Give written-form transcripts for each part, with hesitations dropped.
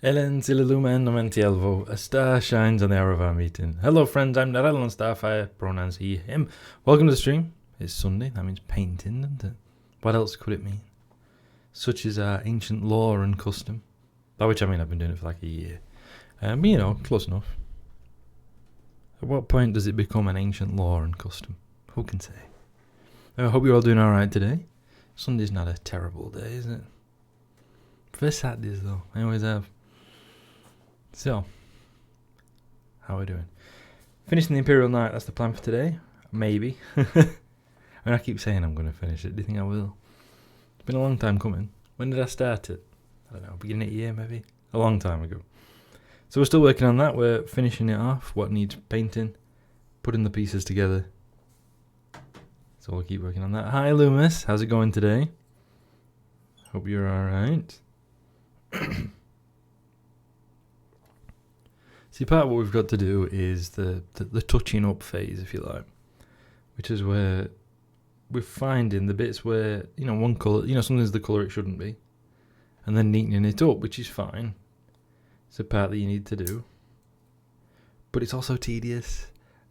Ellen Zillalumen Nomentielvo, a star shines on the hour of our meeting. Hello friends, I'm Narelon Starfire, pronouns he, him. Welcome to the stream. It's Sunday, that means painting, doesn't it? What else could it mean? Such is our ancient law and custom. By which I mean I've been doing it for like a year. But you know, close enough. At what point does it become an ancient law and custom? Who can say? I hope you're all doing alright today. Sunday's not a terrible day, is it? For Saturdays though, I always have. So, how are we doing? Finishing the Imperial Night, that's the plan for today. Maybe. I mean, I keep saying I'm going to finish it. Do you think I will? It's been a long time coming. When did I start it? I don't know, beginning of the year maybe? A long time ago. So we're still working on that. We're finishing it off. What needs painting. Putting the pieces together. So we'll keep working on that. Hi Loomis, how's it going today? Hope you're alright. See, part of what we've got to do is the touching up phase, if you like, which is where we're finding the bits where, you know, one colour, you know, something's the colour it shouldn't be, and then neatening it up, which is fine. It's a part that you need to do. But it's also tedious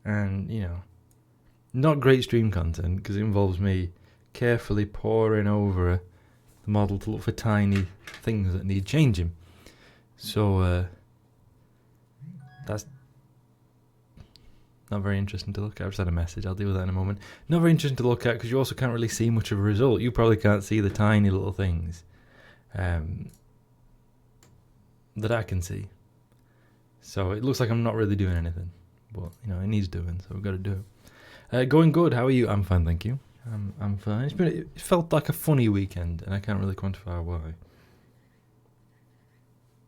and, you know, not great stream content because it involves me carefully poring over the model to look for tiny things that need changing. So, that's not very interesting to look at. I've just had a message. I'll deal with that in a moment. Not very interesting to look at because you also can't really see much of a result. You probably can't see the tiny little things that I can see. So it looks like I'm not really doing anything. But, you know, it needs doing, so we've got to do it. Going good. How are you? I'm fine, thank you. I'm fine. It felt like a funny weekend, and I can't really quantify why.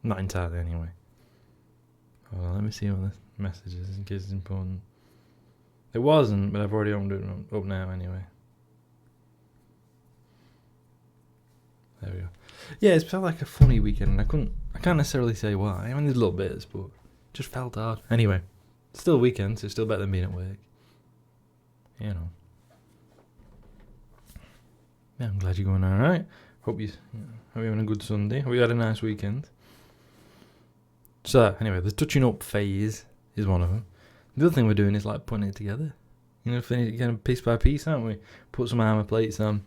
Not entirely, anyway. Hold on, let me see what this message is in case it's important. It wasn't, but I've already opened it up now anyway. There we go. Yeah, it felt like a funny weekend, and I can't necessarily say why. I mean, there's little bits, but it just felt odd. Anyway, it's still weekend, so it's still better than being at work. You know. Yeah, I'm glad you're going alright. Hope you're having a good Sunday. Hope you had a nice weekend. So, anyway, the touching up phase is one of them. The other thing we're doing is like putting it together. You know, kind of piece by piece, aren't we? Put some armour plates on.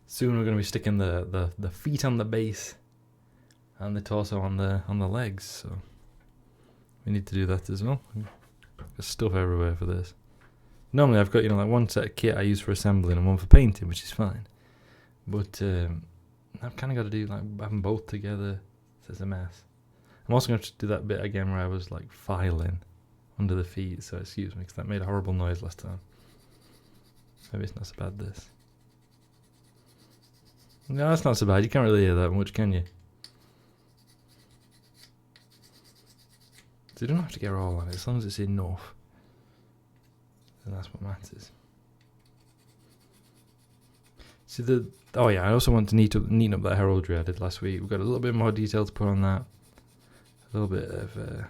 Soon we're going to be sticking the feet on the base and the torso on the legs. So we need to do that as well. There's stuff everywhere for this. Normally I've got, you know, like one set of kit I use for assembling and one for painting, which is fine. But I've kind of got to do like having both together. So it's a mess. I'm also going to do that bit again where I was like filing under the feet, so excuse me, because that made a horrible noise last time. Maybe it's not so bad this. No, that's not so bad. You can't really hear that much, can you? So you don't have to get all on it, as long as it's enough. Then that's what matters. See oh yeah, I also want to neaten up that heraldry I did last week. We've got a little bit more detail to put on that. A little bit of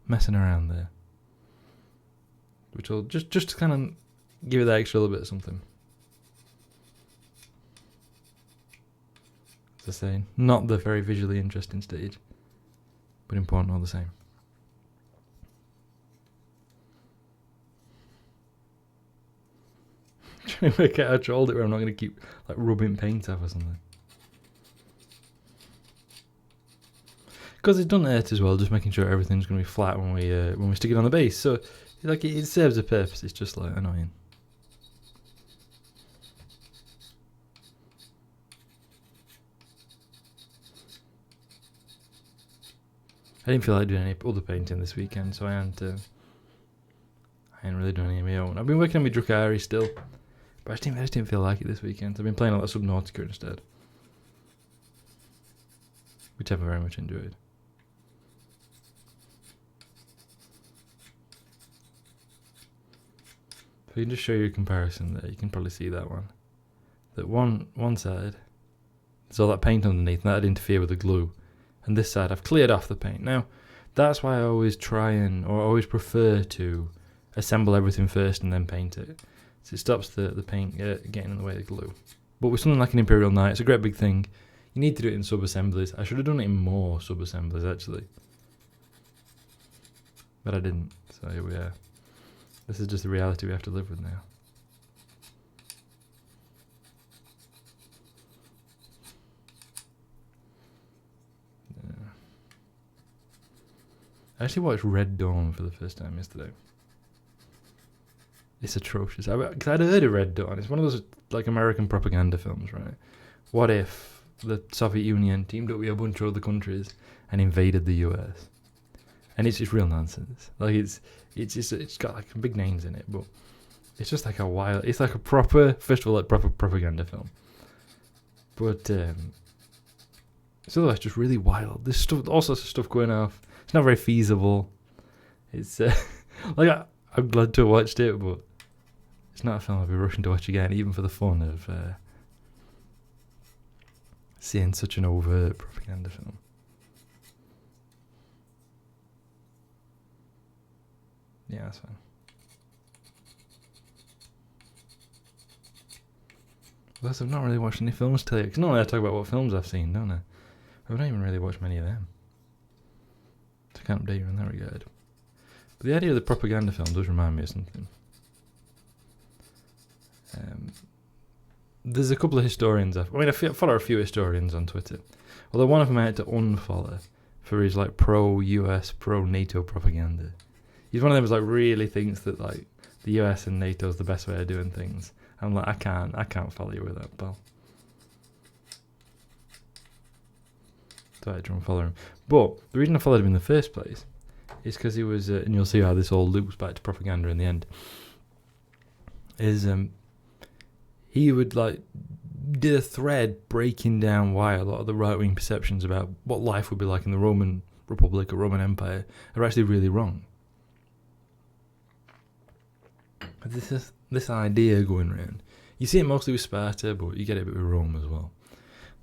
messing around there, which will just to kind of give it that extra little bit of something. As I say, not the very visually interesting stage, but important all the same. Trying to work out how to hold it where I'm not going to keep like rubbing paint off or something. Because it's done it as well, just making sure everything's going to be flat when we stick it on the base. So, like, it serves a purpose. It's just like annoying. I didn't feel like doing any other painting this weekend, so I ain't really doing any of my own. I've been working on my Drukhari still, but I just didn't feel like it this weekend. I've been playing a lot of Subnautica instead, which I've very much enjoyed. If I can just show you a comparison there, you can probably see that one. That one side, there's all that paint underneath, and that'd interfere with the glue. And this side, I've cleared off the paint. Now, that's why I always always prefer to assemble everything first and then paint it. So it stops the paint getting in the way of the glue. But with something like an Imperial Knight, it's a great big thing. You need to do it in sub-assemblies. I should have done it in more sub-assemblies, actually. But I didn't, so here we are. This is just the reality we have to live with now. Yeah. I actually watched Red Dawn for the first time yesterday. It's atrocious. Because I'd heard of Red Dawn. It's one of those like American propaganda films, right? What if the Soviet Union teamed up with a bunch of other countries and invaded the US? And it's just real nonsense. Like it's got like big names in it, but it's just like it's like a proper, first of all, like proper propaganda film. But it's otherwise just really wild. There's stuff, all sorts of stuff going off. It's not very feasible. It's like I'm glad to have watched it, but it's not a film I'll be rushing to watch again, even for the fun of seeing such an overt propaganda film. Yeah, that's fine. Plus, I've not really watched any films today. Because normally I talk about what films I've seen, don't I? I've not even really watched many of them. So I can't update you in that regard. But the idea of the propaganda film does remind me of something. There's a couple of historians. I follow a few historians on Twitter. Although one of them I had to unfollow for his like pro-US, pro-NATO propaganda. He's one of them who's like really thinks that like the US and NATO is the best way of doing things. I'm like, I can't follow you with that, pal. So I had to unfollow him. But the reason I followed him in the first place is because he was, and you'll see how this all loops back to propaganda in the end, is he would like did a thread breaking down why a lot of the right-wing perceptions about what life would be like in the Roman Republic or Roman Empire are actually really wrong. This idea going around. You see it mostly with Sparta, but you get it a bit with Rome as well.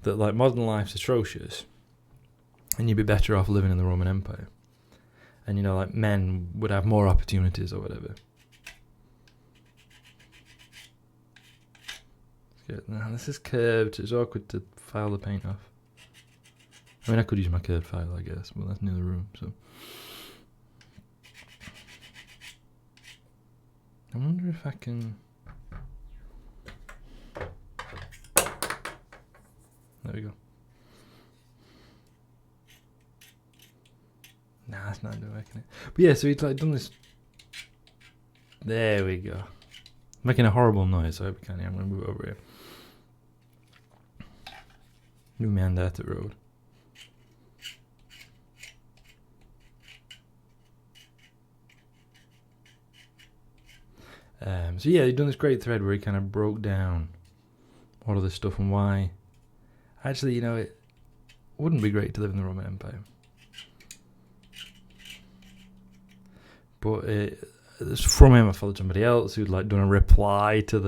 That like modern life's atrocious, and you'd be better off living in the Roman Empire. And you know, like men would have more opportunities or whatever. Now this is curved, it's awkward to file the paint off. I mean, I could use my curved file, I guess, but that's near the room, so. I wonder if I can... There we go. Nah, that's not working. But yeah, so he'd like done this... There we go. Making a horrible noise, so I hope you can't hear. I'm going to move over here. New man at the road. So yeah, he'd done this great thread where he kind of broke down all of this stuff and why actually, you know, it wouldn't be great to live in the Roman Empire. But from him I followed somebody else who'd like done a reply to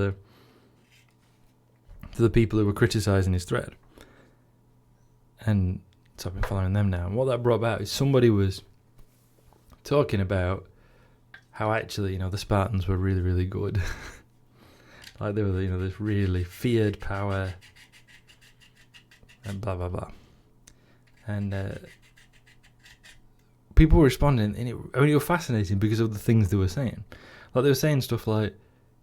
the people who were criticising his thread. And so I've been following them now. And what that brought about is somebody was talking about how actually, you know, the Spartans were really, really good. Like they were, you know, this really feared power and blah, blah, blah. And people were responding, and it was fascinating because of the things they were saying. Like they were saying stuff like,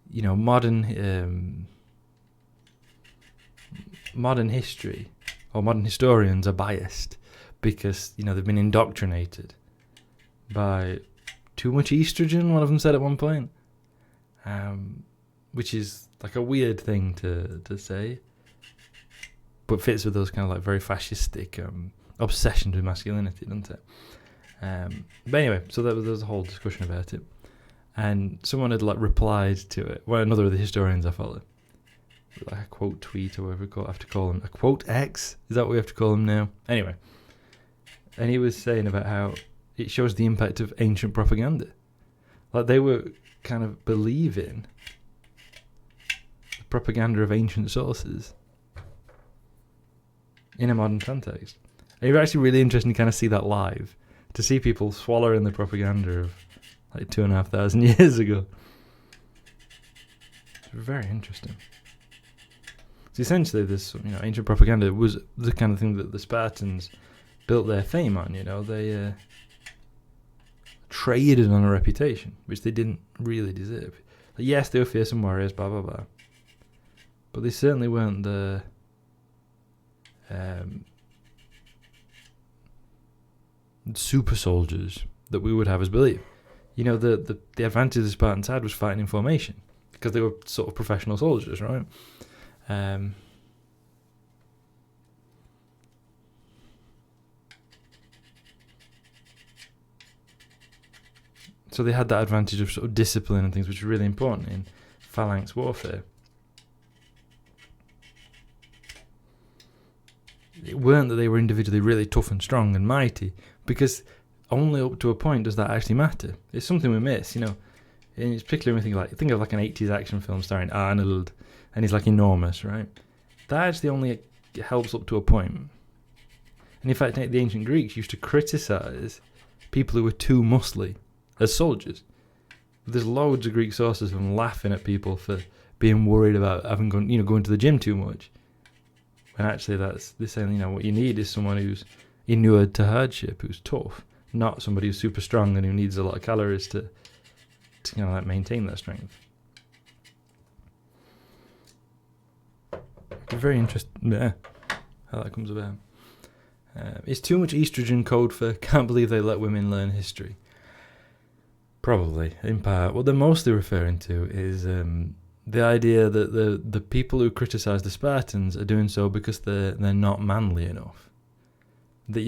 you know, modern history or modern historians are biased because, you know, they've been indoctrinated by too much estrogen, one of them said at one point, which is like a weird thing to say, but fits with those kind of like very fascistic obsessions with masculinity, doesn't it? But anyway, so there was a whole discussion about it, and someone had like replied to it. Well, another of the historians I follow, like a quote tweet or whatever I have to call him, a quote X. Is that what we have to call him now? Anyway, and he was saying about how it shows the impact of ancient propaganda. Like they were kind of believing the propaganda of ancient sources in a modern context. And it's actually really interesting to kind of see that live, to see people swallowing the propaganda of like 2,500 years ago. It's very interesting. So essentially, this ancient propaganda was the kind of thing that the Spartans built their fame on. They traded on a reputation which they didn't really deserve. Yes, they were fearsome warriors, blah blah blah, but they certainly weren't the super soldiers that we would have us believe. The advantage the Spartans had was fighting in formation because they were sort of professional soldiers, right? So they had that advantage of sort of discipline and things, which are really important in phalanx warfare. It weren't that they were individually really tough and strong and mighty, because only up to a point does that actually matter. It's something we miss, And it's particularly when we think of like an 80s action film starring Arnold, and he's like enormous, right? That actually only helps up to a point. And in fact, the ancient Greeks used to criticize people who were too muscly as soldiers. There's loads of Greek sources of them laughing at people for being worried about having going to the gym too much. And actually, they're saying, what you need is someone who's inured to hardship, who's tough, not somebody who's super strong and who needs a lot of calories to maintain their strength. Very interesting, how that comes about. It's too much estrogen code for can't believe they let women learn history. Probably, in part. What they're mostly referring to is the idea that the people who criticise the Spartans are doing so because they're not manly enough. That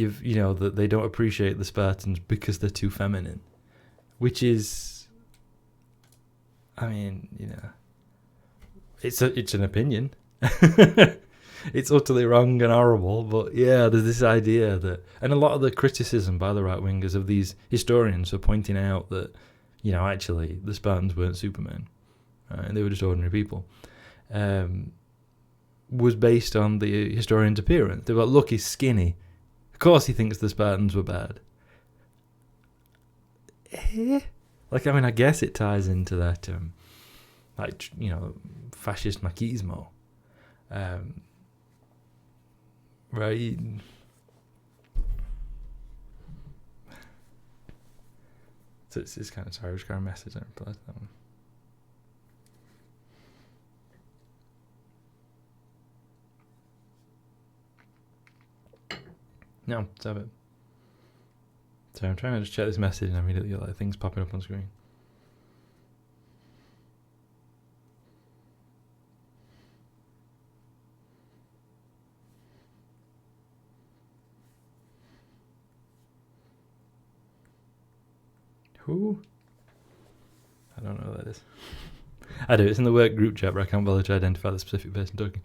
that they don't appreciate the Spartans because they're too feminine, which is, it's an opinion. It's utterly wrong and horrible, but yeah, there's this idea that, and a lot of the criticism by the right wingers of these historians are pointing out that, actually the Spartans weren't supermen, right? And they were just ordinary people, was based on the historian's appearance. They were like, look, he's skinny. Of course he thinks the Spartans were bad. I guess it ties into that, fascist machismo. Right. So it's kind of, sorry, I just got a message and I replied to that one. No, let's have it. So I'm trying to just check this message and immediately get things popping up on screen. Who? I don't know who that is. I do. It's in the work group chat, but I can't bother to identify the specific person talking.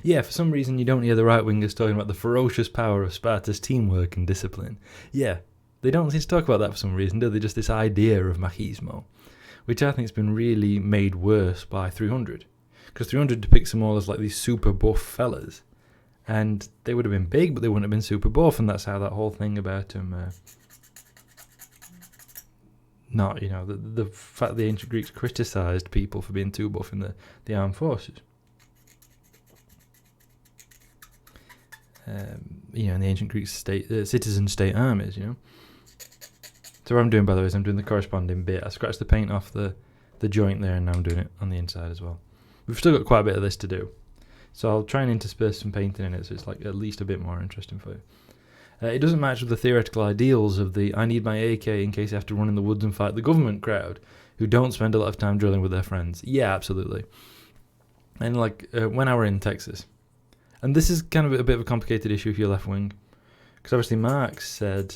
Yeah, for some reason you don't hear the right-wingers talking about the ferocious power of Sparta's teamwork and discipline. Yeah, they don't seem to talk about that for some reason, do they? Just this idea of machismo, which I think has been really made worse by 300. Because 300 depicts them all as like these super buff fellas. And they would have been big, but they wouldn't have been super buff, and that's how that whole thing about them... the fact the ancient Greeks criticised people for being too buff in the armed forces. In the ancient Greek citizen state armies, So what I'm doing, by the way, is I'm doing the corresponding bit. I scratched the paint off the joint there, and now I'm doing it on the inside as well. We've still got quite a bit of this to do, so I'll try and intersperse some painting in it, so it's at least a bit more interesting for you. It doesn't match with the theoretical ideals of the I need my AK in case I have to run in the woods and fight the government crowd, who don't spend a lot of time drilling with their friends. Yeah, absolutely. And when I were in Texas, and this is kind of a bit of a complicated issue if you're left wing, because obviously Marx said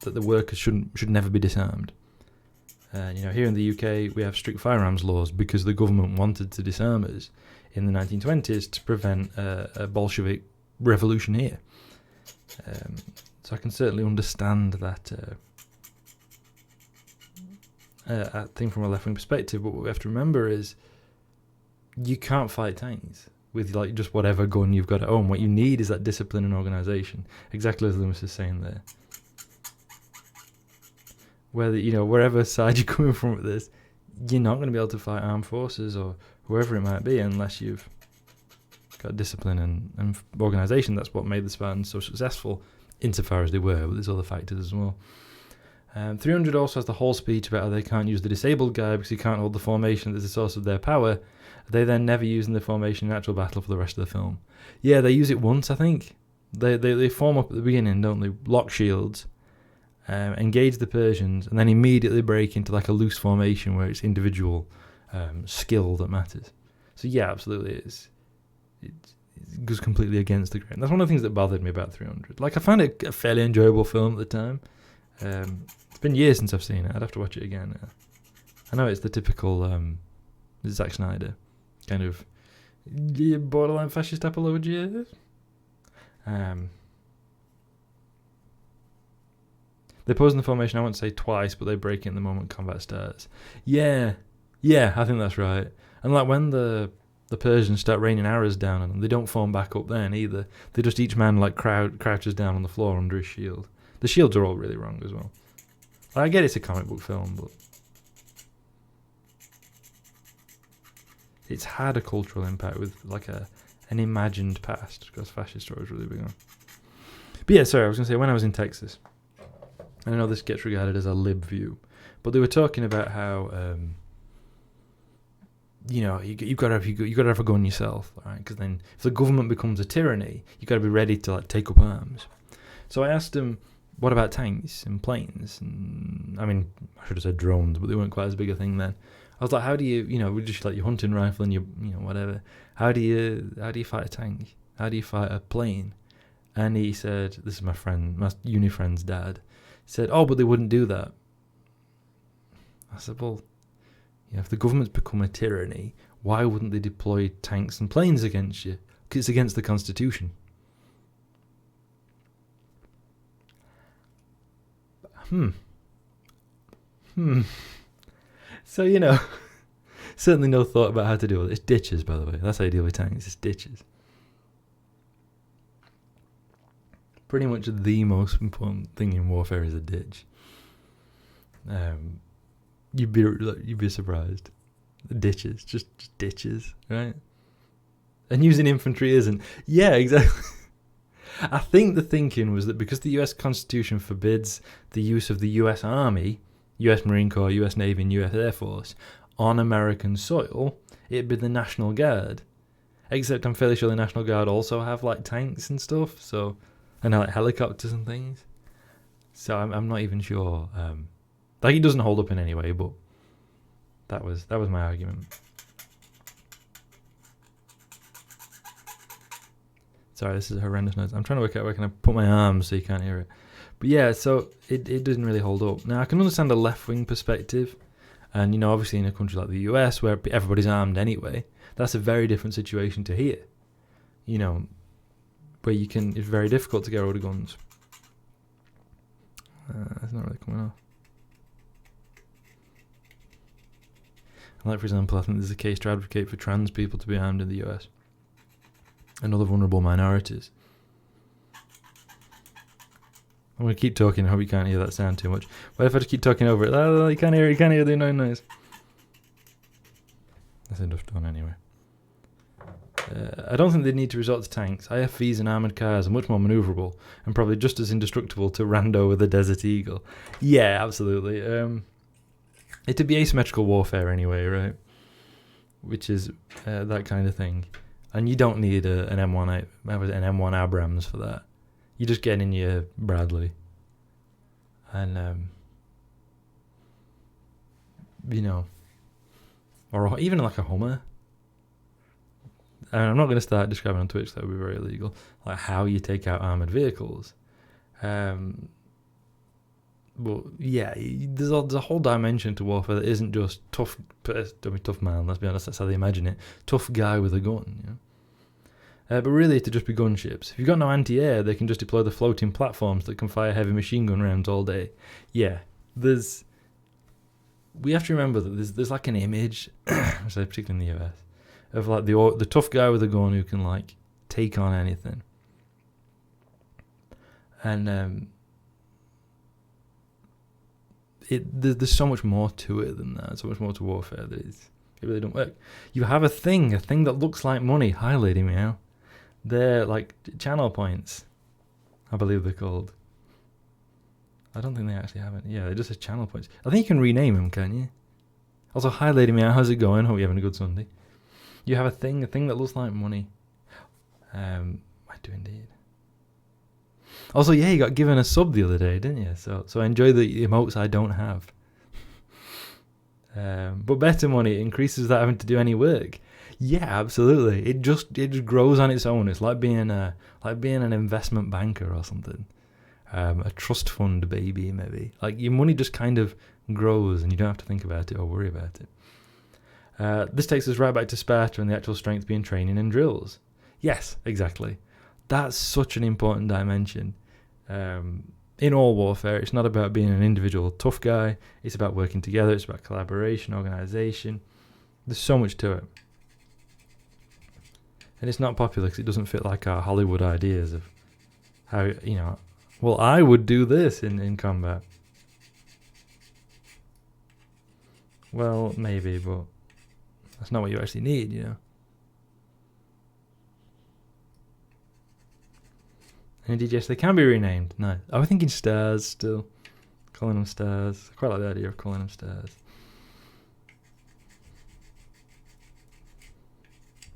that the workers should never be disarmed. Here in the UK we have strict firearms laws because the government wanted to disarm us in the 1920s to prevent a Bolshevik revolution here. So I can certainly understand that thing from a left-wing perspective, but what we have to remember is you can't fight tanks with just whatever gun you've got at home. What you need is that discipline and organisation, exactly as Loomis is saying there. Whether, wherever side you're coming from with this, you're not going to be able to fight armed forces or whoever it might be unless you've got discipline and organisation. That's what made the Spartans so successful, insofar as they were, but there's other factors as well. 300 also has the whole speech about how they can't use the disabled guy because he can't hold the formation that's the source of their power. They then never use in the formation in actual battle for the rest of the film. Yeah, they use it once, I think. They form up at the beginning, don't they? Lock shields, engage the Persians, and then immediately break into like a loose formation where it's individual skill that matters. So yeah, absolutely, it goes completely against the grain. That's one of the things that bothered me about 300. Like, I found it a fairly enjoyable film at the time. It's been years since I've seen it. I'd have to watch it again. I know it's the typical Zack Snyder kind of borderline fascist apology. They pose in the formation, I won't say twice, but they break it in the moment combat starts. Yeah, I think that's right. And like when the Persians start raining arrows down on them, they don't form back up then either. They just, each man like crouches down on the floor under his shield. The shields are all really wrong as well. I get it's a comic book film, but it's had a cultural impact with like an imagined past, because fascist stories really big on. But yeah, sorry, I was going to say, when I was in Texas, and I know this gets regarded as a lib view, but they were talking about how you've got to have a gun yourself, right? Because then if the government becomes a tyranny, you've got to be ready to like take up arms. So I asked them, what about tanks and planes? And I mean, I should have said drones, but they weren't quite as big a thing then. I was like, how do you, we just like your hunting rifle and your, whatever. How do you fight a tank? How do you fight a plane? And he said, this is my uni friend's dad. He said, oh, but they wouldn't do that. I said, well, if the government's become a tyranny, why wouldn't they deploy tanks and planes against you? Because it's against the Constitution. So, certainly no thought about how to deal with it. It's ditches, by the way. That's how you deal with tanks. It's ditches. Pretty much the most important thing in warfare is a ditch. You'd be surprised. Ditches, just ditches, right? And using infantry isn't. Yeah, exactly. I think the thinking was that because the US Constitution forbids the use of the US Army, US Marine Corps, US Navy, and US Air Force on American soil, it'd be the National Guard. Except I'm fairly sure the National Guard also have like tanks and stuff, so, and like helicopters and things. So I'm not even sure. Like, it doesn't hold up in any way, but that was my argument. Sorry, this is a horrendous noise. I'm trying to work out where can I put my arms so you can't hear it. But yeah, so it didn't really hold up. Now, I can understand a left-wing perspective. And, obviously in a country like the US, where everybody's armed anyway, that's a very different situation to here. Where it's very difficult to get hold of guns. It's not really coming off. Like, for example, I think there's a case to advocate for trans people to be armed in the US. And other vulnerable minorities. I'm going to keep talking. I hope you can't hear that sound too much. What if I just keep talking over it? You can't hear the annoying noise. That's enough done anyway. I don't think they need to resort to tanks. IFVs and armoured cars are much more manoeuvrable and probably just as indestructible to rando with a Desert Eagle. Yeah, absolutely. It'd be asymmetrical warfare anyway, right? Which is that kind of thing. And you don't need an M1 Abrams for that. You just get in your Bradley. And, or even like a Hummer. And I'm not going to start describing on Twitch, that would be very illegal, like how you take out armoured vehicles. But yeah, there's a whole dimension to warfare that isn't just tough man, let's be honest, that's how they imagine it. Tough guy with a gun, but really to just be gunships. If you've got no anti-air, they can just deploy the floating platforms that can fire heavy machine gun rounds all day. Yeah, we have to remember that there's like an image, particularly in the US, of like the tough guy with a gun who can like take on anything. And there's so much more to it than that. So much more to warfare that it really don't work. You have a thing that looks like money. Hi, Lady Meow. They're like channel points, I believe they're called. I don't think they actually have it. Yeah, they're just channel points. I think you can rename them, can you? Also, hi Lady Meow, how's it going? Hope you're having a good Sunday. You have a thing that looks like money. I do indeed. Also, yeah, you got given a sub the other day, didn't you? So enjoy the emotes I don't have. But better money increases without having to do any work. Yeah, absolutely. It just grows on its own. It's like being an investment banker or something. A trust fund baby, maybe. Like your money just kind of grows and you don't have to think about it or worry about it. This takes us right back to Sparta and the actual strength being training and drills. Yes, exactly. That's such an important dimension. In all warfare, it's not about being an individual tough guy. It's about working together. It's about collaboration, organisation. There's so much to it. And it's not popular because it doesn't fit like our Hollywood ideas of how, well, I would do this in combat. Well, maybe, but that's not what you actually need, And indeed, yes, they can be renamed. No, I was thinking stars still. Calling them stars. I quite like the idea of calling them stars.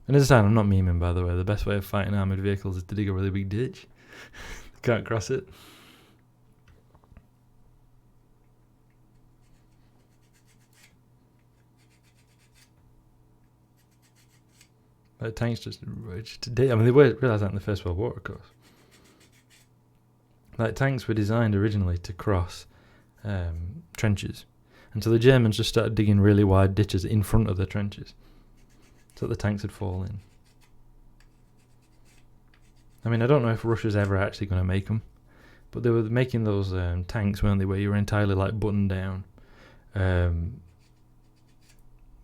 And as I said, I'm not memeing, by the way. The best way of fighting armoured vehicles is to dig a really big ditch. Can't cross it. But tanks just today. I mean, they realised that in the First World War, of course. Like tanks were designed originally to cross trenches, and so the Germans just started digging really wide ditches in front of the trenches, so that the tanks would fall in. I mean, I don't know if Russia's ever actually going to make them, but they were making those tanks, weren't they, where you were entirely like buttoned down. Where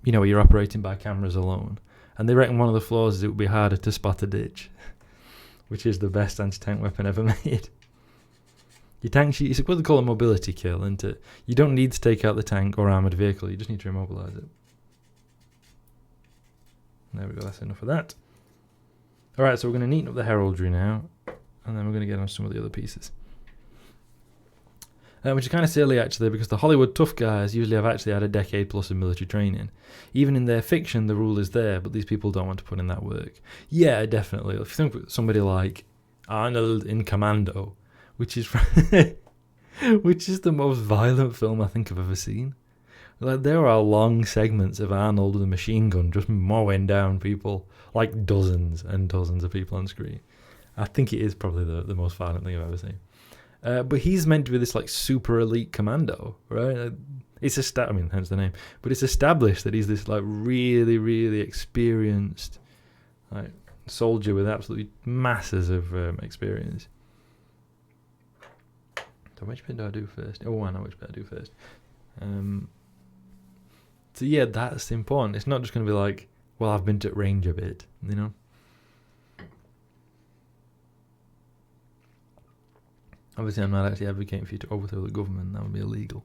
you're operating by cameras alone. And they reckon one of the flaws is it would be harder to spot a ditch, which is the best anti-tank weapon ever made. Your tank, it's what they call a mobility kill, isn't it? You don't need to take out the tank or armoured vehicle, you just need to immobilise it. There we go, that's enough of that. Alright, so we're going to neaten up the heraldry now, and then we're going to get on some of the other pieces. Which is kind of silly actually, because the Hollywood tough guys usually have actually had a decade plus of military training. Even in their fiction, the rule is there, but these people don't want to put in that work. Yeah, definitely. If you think of somebody like Arnold in Commando, which is the most violent film I think I've ever seen. Like there are long segments of Arnold with a machine gun just mowing down people, like dozens and dozens of people on screen. I think it is probably the most violent thing I've ever seen. But he's meant to be this like super elite commando, right? It's hence the name. But it's established that he's this like really, really experienced like soldier with absolutely masses of experience. So which bit do I do first? Oh, I know which bit I do first. So yeah, that's important. It's not just going to be like, well, I've been to range a bit, Obviously, I'm not actually advocating for you to overthrow the government. That would be illegal.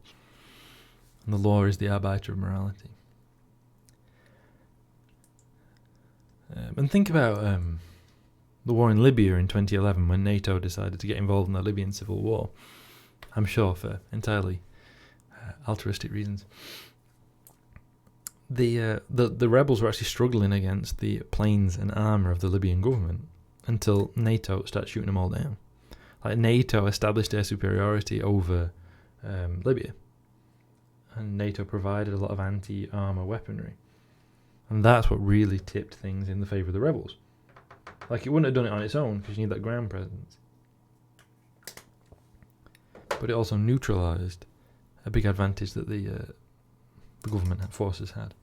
And the law is the arbiter of morality. And think about the war in Libya in 2011 when NATO decided to get involved in the Libyan civil war. I'm sure for entirely altruistic reasons. The rebels were actually struggling against the planes and armour of the Libyan government until NATO started shooting them all down. Like NATO established air superiority over Libya, and NATO provided a lot of anti-armour weaponry, and that's what really tipped things in the favour of the rebels. Like it wouldn't have done it on its own because you need that ground presence, but it also neutralised a big advantage that the government forces had.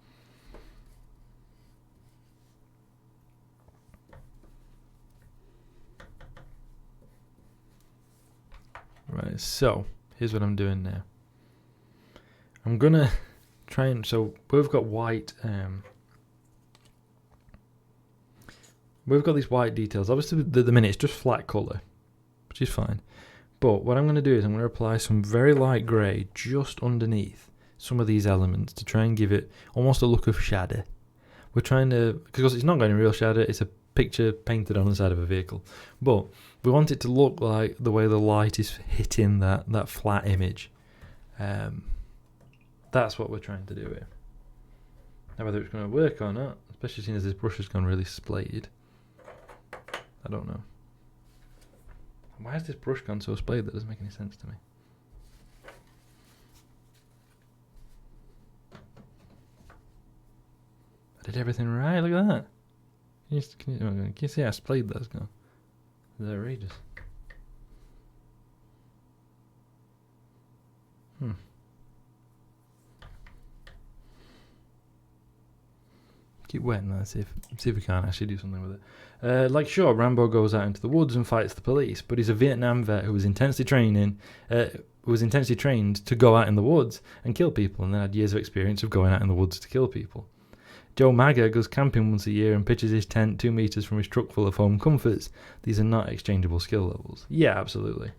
Right, so here's what I'm doing now. I'm gonna try and so we've got white. We've got these white details. Obviously, at the minute it's just flat color, which is fine. But what I'm going to do is I'm going to apply some very light grey just underneath some of these elements to try and give it almost a look of shadow. We're trying to, because it's not going in real shadow, it's a picture painted on the side of a vehicle. But we want it to look like the way the light is hitting that flat image. That's what we're trying to do here. Now whether it's going to work or not, especially seeing as this brush has gone really splayed, I don't know. Why has this brush gone so splayed? That doesn't make any sense to me. I did everything right, look at that. Can you see how splayed that's gone? It's outrageous. Keep wetting that, see if we can't actually do something with it. Like sure, Rambo goes out into the woods and fights the police, but he's a Vietnam vet who was intensely trained to go out in the woods and kill people, and then had years of experience of going out in the woods to kill people. Joe Magga goes camping once a year and pitches his tent 2 meters from his truck full of home comforts. These are not exchangeable skill levels. Yeah, absolutely.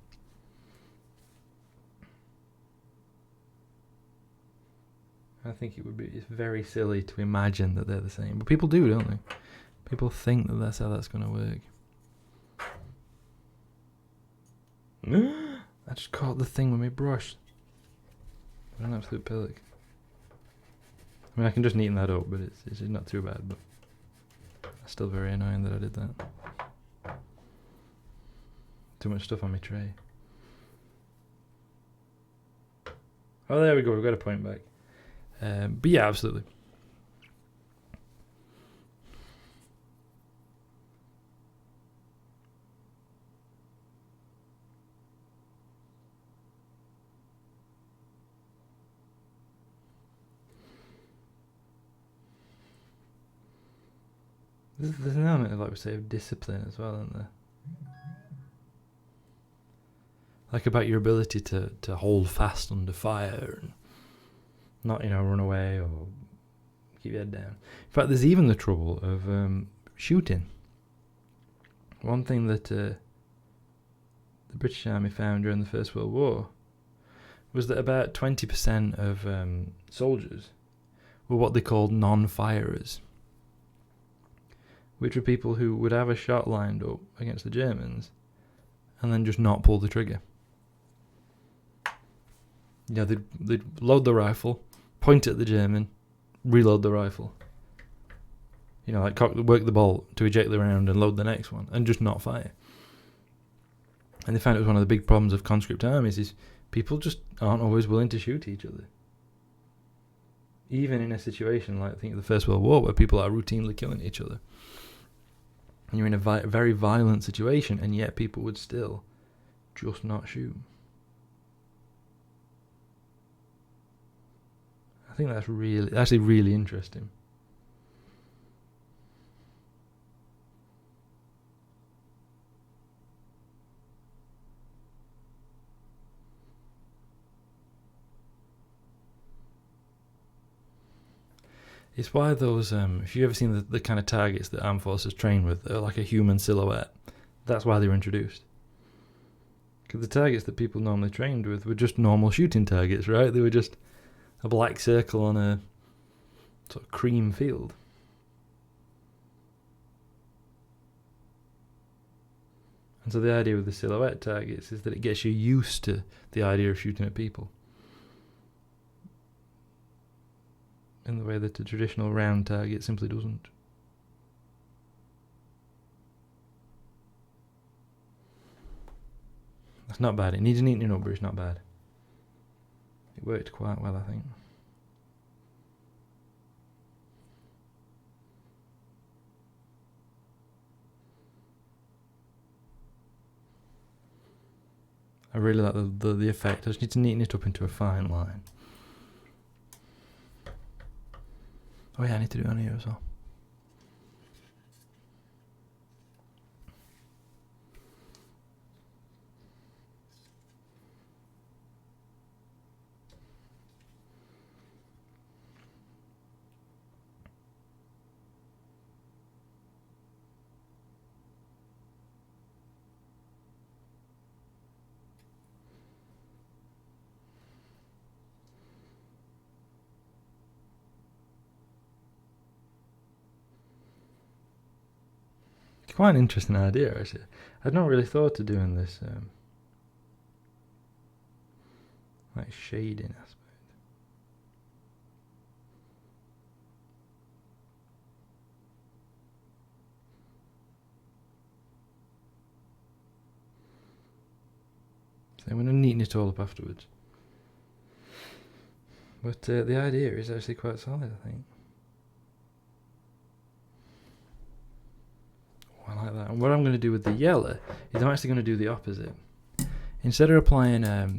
I think it's very silly to imagine that they're the same. But people do, don't they? People think that that's how that's going to work. I just caught the thing with my brush. What an absolute pillock. I mean, I can just neaten that up, but it's not too bad. But it's still very annoying that I did that. Too much stuff on my tray. Oh, there we go. We've got a point back. But yeah, absolutely. There's an element of, like we say, of discipline as well, isn't there? Like about your ability to hold fast under fire and not, run away or keep your head down. In fact, there's even the trouble of shooting. One thing that the British Army found during the First World War was that about 20% of soldiers were what they called non-firers, which were people who would have a shot lined up against the Germans and then just not pull the trigger. They'd load the rifle, point at the German, reload the rifle. Work the bolt to eject the round and load the next one, and just not fire. And they found it was one of the big problems of conscript armies is people just aren't always willing to shoot each other. Even in a situation like, I think, the First World War, where people are routinely killing each other. And you're in a very violent situation, and yet people would still just not shoot. I think that's really interesting. It's why those, if you've ever seen the kind of targets that armed forces train with, they're like a human silhouette. That's why they were introduced. Because the targets that people normally trained with were just normal shooting targets, right? They were just a black circle on a sort of cream field. And so the idea with the silhouette targets is that it gets you used to the idea of shooting at people, in the way that a traditional round target simply doesn't. That's not bad. It needs an eating up, but it's not bad. It worked quite well, I think. I really like the effect. I just need to neaten it up into a fine line. Oh yeah, I need to do it on here as well. Quite an interesting idea, actually. I'd not really thought of doing this, like shading aspect. So I'm going to neaten it all up afterwards. But the idea is actually quite solid, I think. I like that. And what I'm going to do with the yellow is I'm actually going to do the opposite. Instead of applying a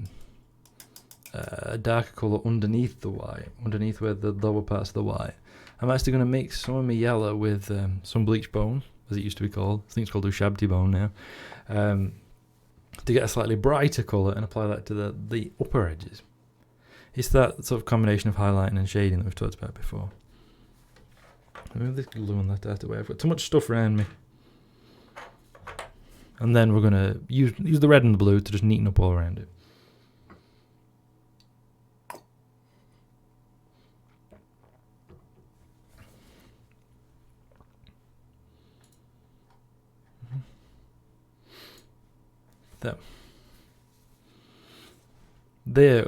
darker colour underneath the white, underneath where the lower parts of the white, I'm actually going to mix some of my yellow with some bleach bone, as it used to be called. I think it's called Ushabti bone now, to get a slightly brighter colour and apply that to the upper edges. It's that sort of combination of highlighting and shading that we've talked about before. Move this glue on that out of the way. I've got too much stuff around me. And then we're going to use the red and the blue to just neaten up all around it.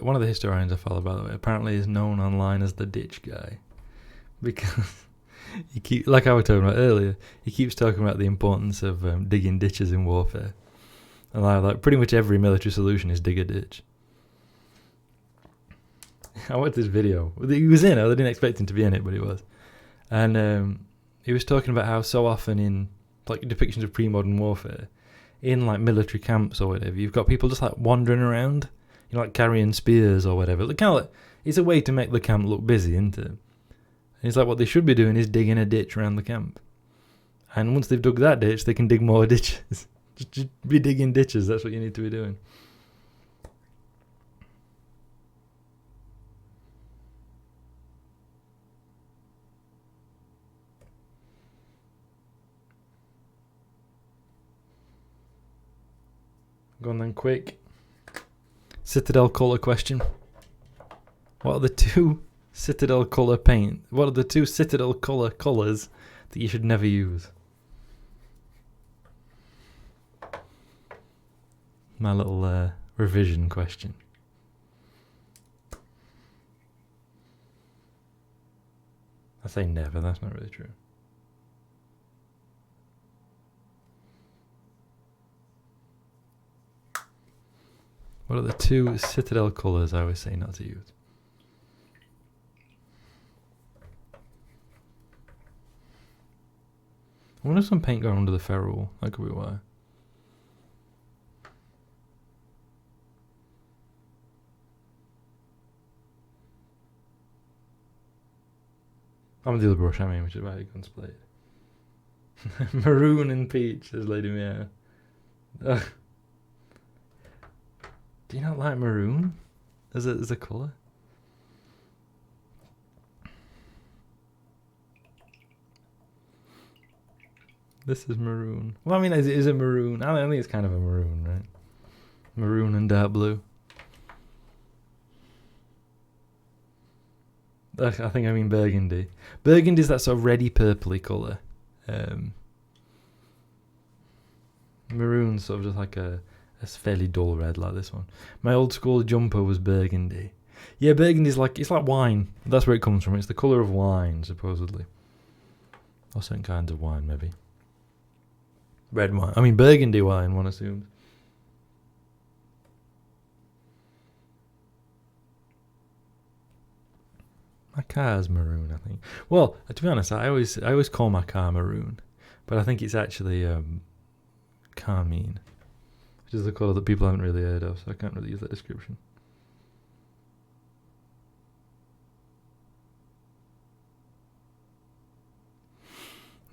One of the historians I follow, by the way, apparently is known online as the ditch guy, because like I was talking about earlier, he keeps talking about the importance of digging ditches in warfare, and like pretty much every military solution is dig a ditch. I watched this video. He was in it. I didn't expect him to be in it, but he was, and he was talking about how so often in like depictions of pre-modern warfare, in like military camps or whatever, you've got people just like wandering around, you know, like carrying spears or whatever. It's a way to make the camp look busy, isn't it? And it's like what they should be doing is digging a ditch around the camp. And once they've dug that ditch, they can dig more ditches. just be digging ditches, that's what you need to be doing. Go on then, quick. Citadel colour question. What are the two Citadel colour paint? What are the two Citadel colours that you should never use? My little revision question. I say never, that's not really true. What are the two Citadel colours I always say not to use? I wonder if some paint got under the ferrule. That could be why. I'm the other brush, I mean, which is why you can't split it. Maroon and peach, says Lady Meow. Do you not like maroon as a colour? This is maroon. Well, I mean, is it maroon? I think it's kind of a maroon, right? Maroon and dark blue. I think I mean burgundy. Burgundy is that sort of reddy purpley colour. Maroon's sort of just like a fairly dull red like this one. My old school jumper was burgundy. Yeah, burgundy's it's like wine. That's where it comes from. It's the colour of wine, supposedly. Or certain kinds of wine, maybe. Red wine. I mean, burgundy wine, one assumes. My car's maroon, I think. Well, to be honest, I always call my car maroon, but I think it's actually carmine, which is a colour that people haven't really heard of, so I can't really use that description.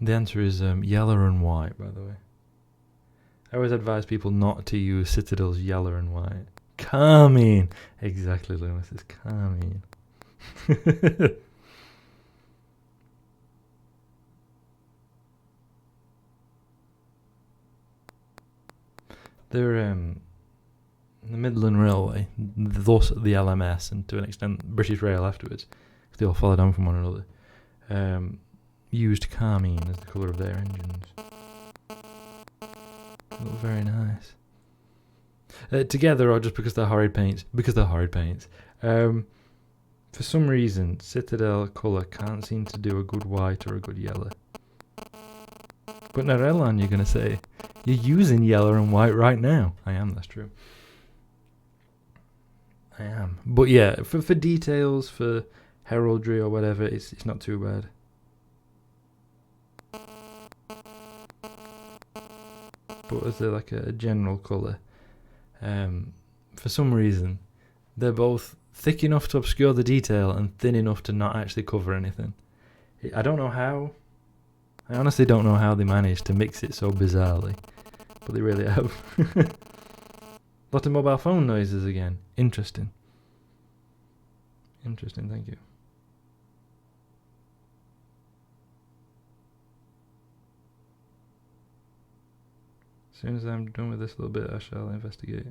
The answer is yellow and white, by the way. I always advise people not to use Citadel's yellow and white. Carmine! Exactly, Loomis, it's carmine. They're the Midland Railway, thus the LMS, and to an extent British Rail afterwards, because they all followed on from one another, used carmine as the colour of their engines. look very nice. Together or just because they're horrid paints? Because they're horrid paints. For some reason, Citadel colour can't seem to do a good white or a good yellow. But Narelon, you're going to say, you're using yellow and white right now. I am, that's true. I am. But yeah, for details, for heraldry or whatever, it's not too bad. But as like a general colour, for some reason, they're both thick enough to obscure the detail and thin enough to not actually cover anything. I don't know how. I honestly don't know how they managed to mix it so bizarrely, but they really have. Lot of mobile phone noises again. Interesting. Interesting, thank you. As soon as I'm done with this little bit, I shall investigate.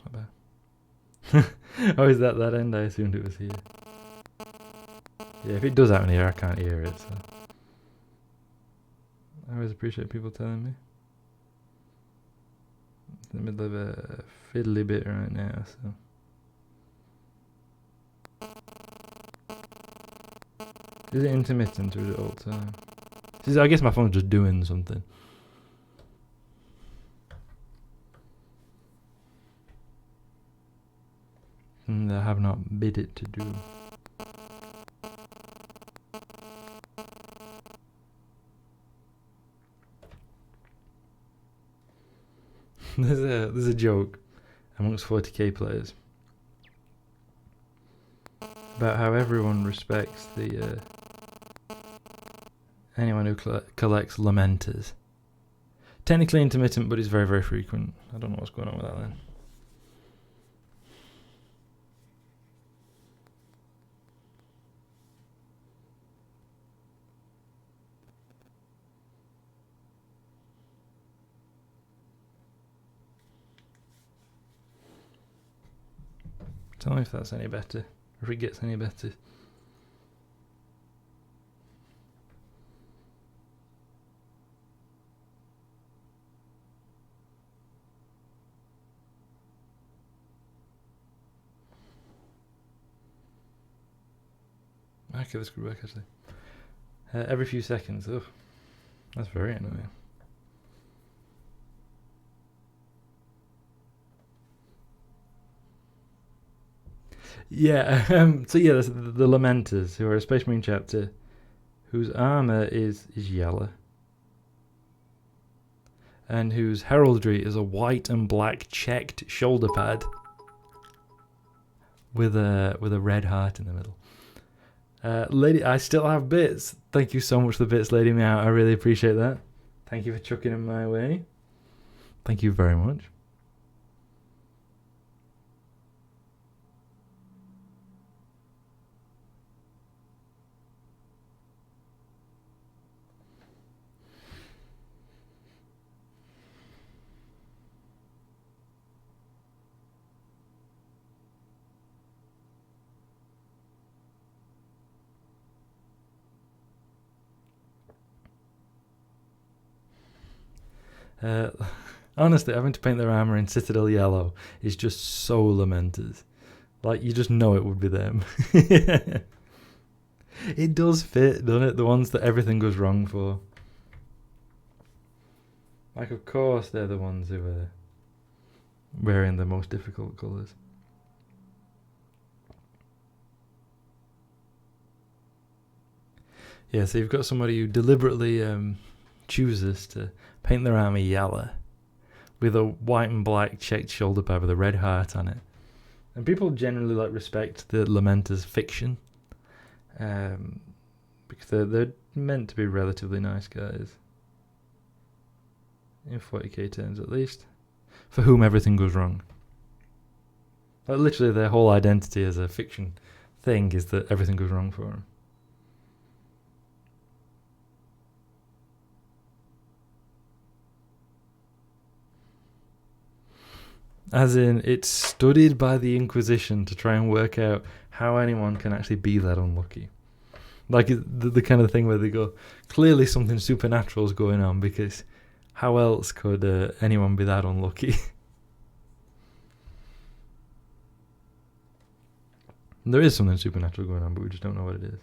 Not bad. Oh, is that end? I assumed it was here. Yeah, if it does happen here, I can't hear it, so. I always appreciate people telling me. It's in the middle of a fiddly bit right now, so. Is it intermittent or is it all the time? I guess my phone's just doing something. And I have not bid it to do. There's a joke amongst 40k players about how everyone respects the anyone who collects lamenters. Technically intermittent, but it's very, very frequent. I don't know what's going on with that then. Tell me if that's any better, or if it gets any better. Okay, this could work actually. Every few seconds, ugh. That's very annoying. Yeah, so yeah, the Lamenters, who are a Space Marine chapter, whose armour is yellow, and whose heraldry is a white and black checked shoulder pad with a red heart in the middle. Lady, I still have bits. Thank you so much for the bits, Lady Meow. I really appreciate that. Thank you for chucking them my way. Thank you very much. Honestly, having to paint their armour in Citadel yellow is just so Lamenters. Like, you just know it would be them. It does fit, doesn't it? The ones that everything goes wrong for. Like, of course, they're the ones who are wearing the most difficult colours. Yeah, so you've got somebody who deliberately chooses to paint their army yellow with a white and black checked shoulder pad with a red heart on it. And people generally like respect the Lamenters fiction, because they're meant to be relatively nice guys. In 40k terms at least. For whom everything goes wrong. Like literally their whole identity as a fiction thing is that everything goes wrong for them. As in, it's studied by the Inquisition to try and work out how anyone can actually be that unlucky. Like the kind of thing where they go, clearly something supernatural is going on, because how else could anyone be that unlucky? There is something supernatural going on, but we just don't know what it is.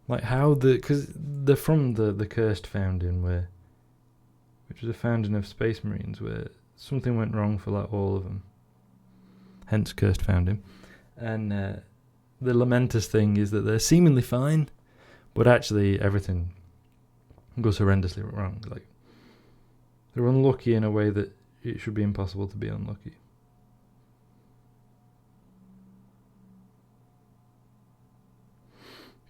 Like how because they're from the cursed founding, which was a founding of Space Marines, where something went wrong for like all of them. Hence cursed founding. And the Lamentus thing is that they're seemingly fine, but actually everything goes horrendously wrong. Like they're unlucky in a way that it should be impossible to be unlucky.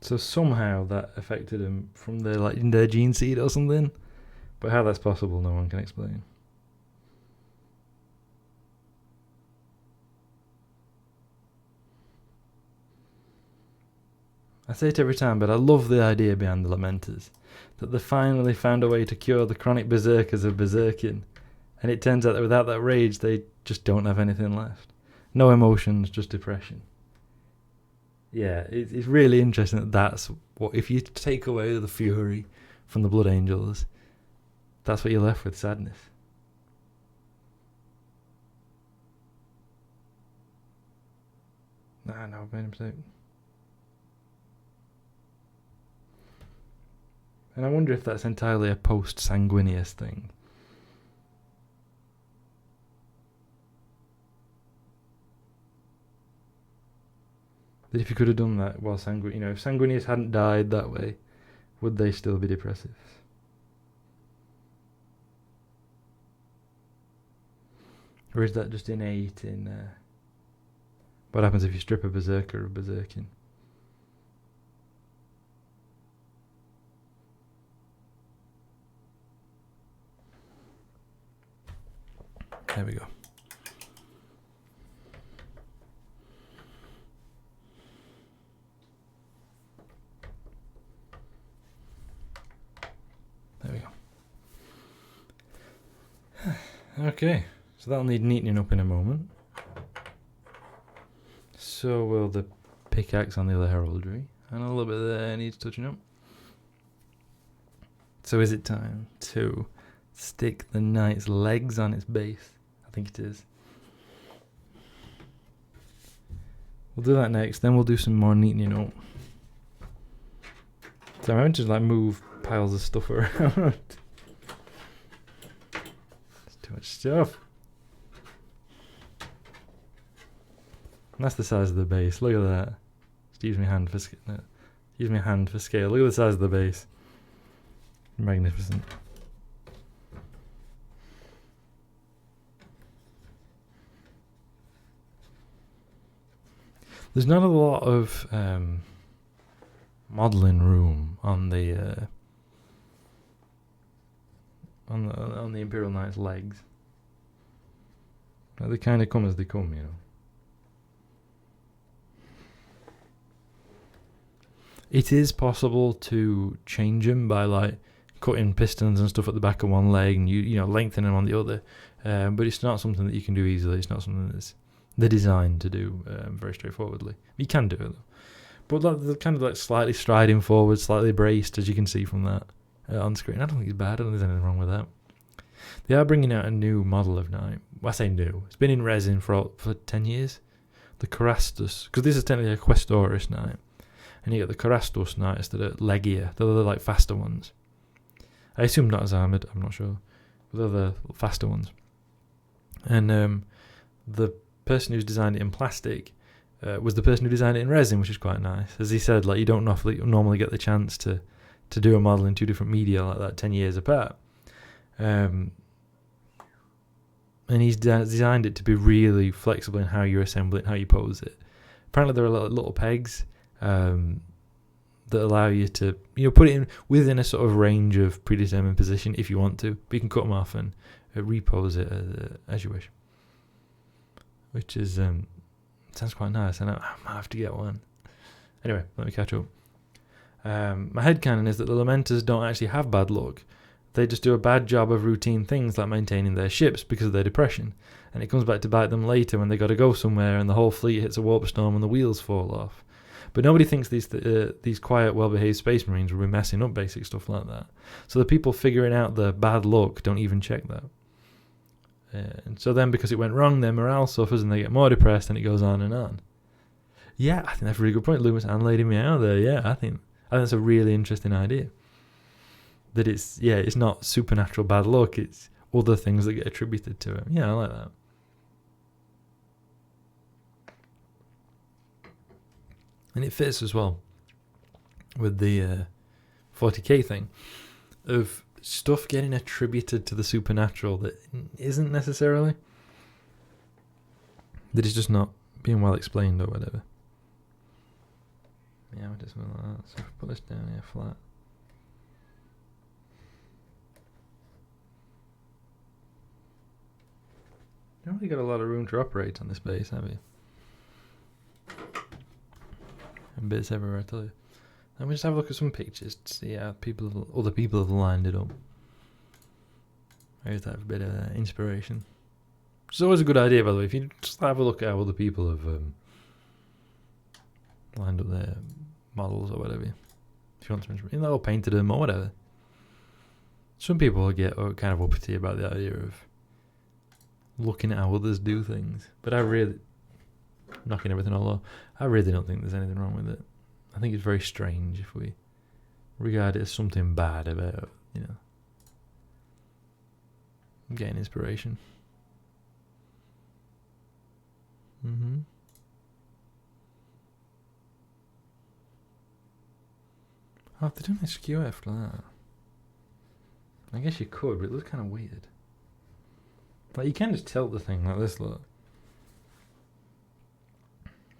So somehow that affected them from their gene seed or something. But how that's possible, no one can explain. I say it every time, but I love the idea behind the Lamenters. That they finally found a way to cure the chronic berserkers of berserking. And it turns out that without that rage, they just don't have anything left. No emotions, just depression. Yeah, it's really interesting that that's what, if you take away the fury from the Blood Angels, that's what you're left with, sadness. No, I've made a mistake. And I wonder if that's entirely a post-sanguineous thing. That if you could have done that while if sanguineous hadn't died that way, would they still be depressive? Or is that just innate in what happens if you strip a berserker of berserking? There we go. There we go. Okay, so that'll need neatening up in a moment. So will the pickaxe on the other heraldry. And a little bit there needs touching up. So is it time to stick the knight's legs on its base? I think it is. We'll do that next, then we'll do some more neatening up. So I'm going to move piles of stuff around. It's too much stuff. And that's the size of the base. Look at that. Just use my hand for scale. No, use my hand for scale. Look at the size of the base. Magnificent. There's not a lot of modelling room on the Imperial Knight's legs. They kind of come as they come, It is possible to change them by cutting pistons and stuff at the back of one leg and lengthening them on the other, but it's not something that you can do easily. It's not something that's they're designed to do very straightforwardly. You can do it though, but they're kind of slightly striding forward, slightly braced, as you can see from that on screen. I don't think it's bad. I don't think there's anything wrong with that. They are bringing out a new model of knight. Well, I say new. It's been in resin for 10 years. The Carastus, because this is technically a Questoris knight. And you get the Carastus knights that are leggier. They're faster ones. I assume not as armoured, I'm not sure. But they're the faster ones. And the person who's designed it in plastic was the person who designed it in resin, which is quite nice. As he said, you don't normally get the chance to do a model in two different media like that 10 years apart. And he's designed it to be really flexible in how you assemble it and how you pose it. Apparently there are little pegs that allow you to, put it in within a sort of range of predetermined position if you want to, but you can cut them off and repose it as you wish, which is sounds quite nice, and I might have to get one. Anyway, let me catch up. My headcanon is that the Lamenters don't actually have bad luck. They just do a bad job of routine things like maintaining their ships because of their depression, and it comes back to bite them later when they got to go somewhere and the whole fleet hits a warp storm and the wheels fall off. But nobody thinks these quiet, well-behaved space marines will be messing up basic stuff like that. So the people figuring out the bad luck don't even check that. And so then, because it went wrong, their morale suffers and they get more depressed, and it goes on and on. Yeah, I think that's a really good point. Loomis annihilating me out there. Yeah, I think that's a really interesting idea. That it's not supernatural bad luck, it's other things that get attributed to it. Yeah, I like that. And it fits as well with the 40k thing of stuff getting attributed to the supernatural that isn't necessarily. That is just not being well explained or whatever. Yeah, we just something like that. So if I put this down here flat. You haven't really got a lot of room to operate on this base, have you? And bits everywhere, I tell you. And we just have a look at some pictures to see how other people have lined it up. There's that bit of inspiration. It's always a good idea, by the way, if you just have a look at how other people have lined up their models or whatever. If you want some inspiration, or painted them or whatever. Some people get kind of uppity about the idea of looking at how others do things. But I really, knocking everything all off, I really don't think there's anything wrong with it. I think it's very strange if we regard it as something bad about, getting inspiration. Oh, if they're doing a skew after that. I guess you could, but it looks kind of weird. Like, you can just tilt the thing like this, look.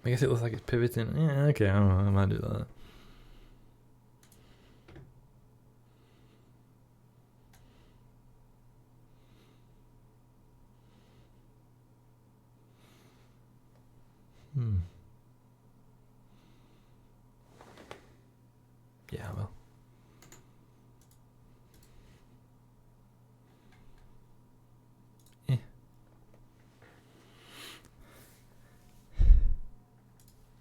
I guess it looks like it's pivoting. Yeah, okay, I don't know, I might do that. Yeah, well.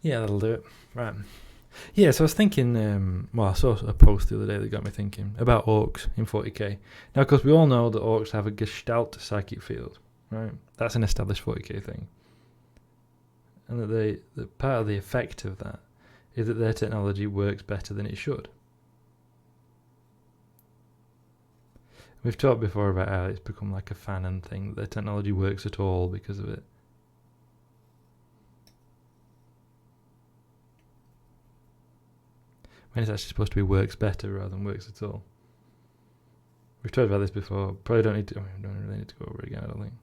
Yeah, that'll do it. Right. Yeah, so I was thinking, I saw a post the other day that got me thinking about orcs in 40k. Now, of course, we all know that orcs have a gestalt psychic field, right? That's an established 40k thing. And that part of the effect of that is that their technology works better than it should. We've talked before about how it's become like a fanon thing, that their technology works at all because of it. When it's actually supposed to be works better rather than works at all. We've talked about this before. Probably don't really need to go over it again, I don't think.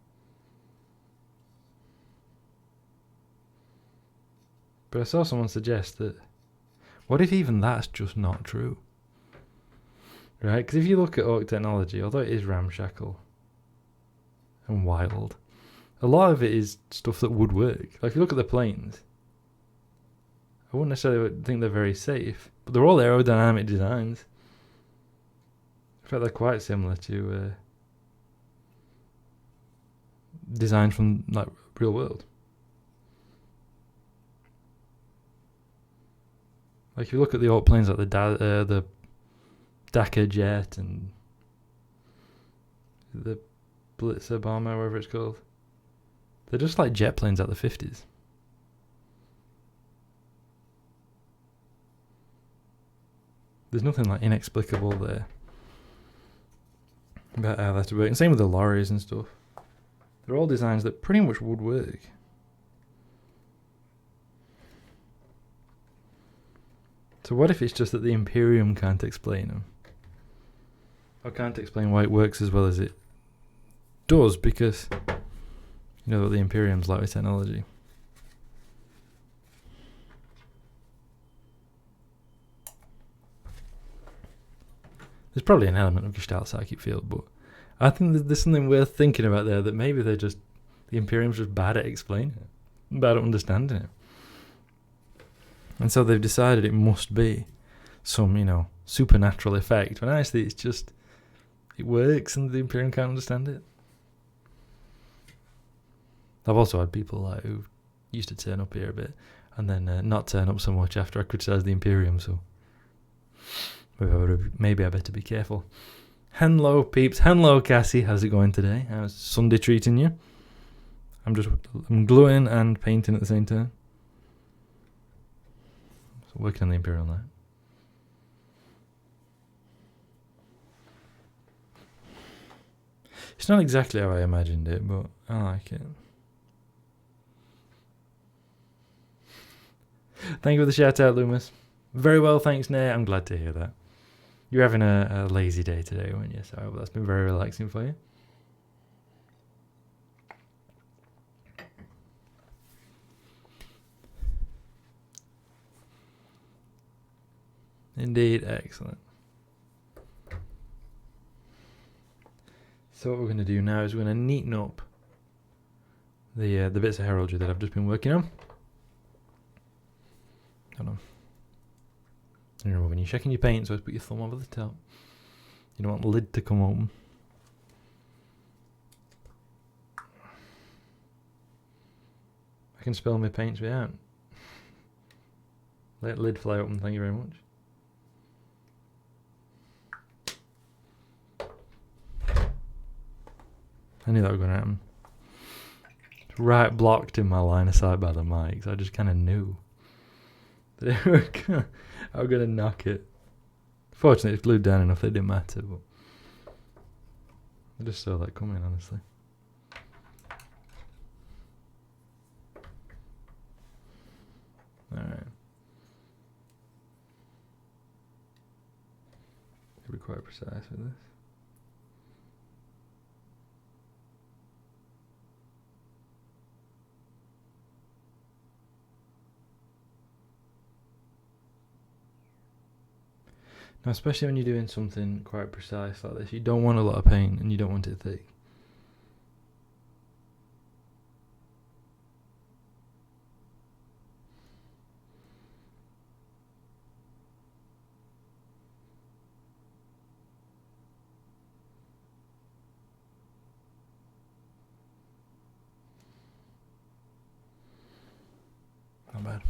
But I saw someone suggest that, what if even that's just not true? Right? Because if you look at orc technology, although it is ramshackle and wild, a lot of it is stuff that would work. Like if you look at the planes, I wouldn't necessarily think they're very safe, but they're all aerodynamic designs. In fact, they're quite similar to designs from like real world. Like if you look at the old planes like the Dakar jet and the Blitzer bomber, whatever it's called, they're just like jet planes out of the 50s. There's nothing like inexplicable there about how that's working. Same with the lorries and stuff. They're all designs that pretty much would work. So what if it's just that the Imperium can't explain them? Or can't explain why it works as well as it does, because you know what the Imperium's like with technology. There's probably an element of Gestalt psychic field, but I think there's something worth thinking about there, that maybe the Imperium's just bad at explaining it, bad at understanding it. And so they've decided it must be some, supernatural effect, when actually it's just, it works and the Imperium can't understand it. I've also had people like who used to turn up here a bit and then not turn up so much after I criticised the Imperium, so maybe I better be careful. Hello peeps, hello Cassie, how's it going today? How's Sunday treating you? I'm gluing and painting at the same time. So working on the Imperial now. It's not exactly how I imagined it, but I like it. Thank you for the shout out, Loomis. Very well, thanks, Nate. I'm glad to hear that. You're having a lazy day today, weren't you? So I hope that's been very relaxing for you. Indeed, excellent. So what we're going to do now is we're going to neaten up the bits of heraldry that I've just been working on. Hold on. Remember, when you're checking your paint, so put your thumb over the top. You don't want the lid to come open. I can spell my paints without. Let lid fly open, thank you very much. I knew that was going to happen. It's right blocked in my line of sight by the mic, so I just kind of knew that I was going to knock it. Fortunately, it's glued down enough that it didn't matter, but I just saw that coming, honestly. Alright. Be quite precise with this. Now, especially when you're doing something quite precise like this, you don't want a lot of paint and you don't want it thick. Not bad.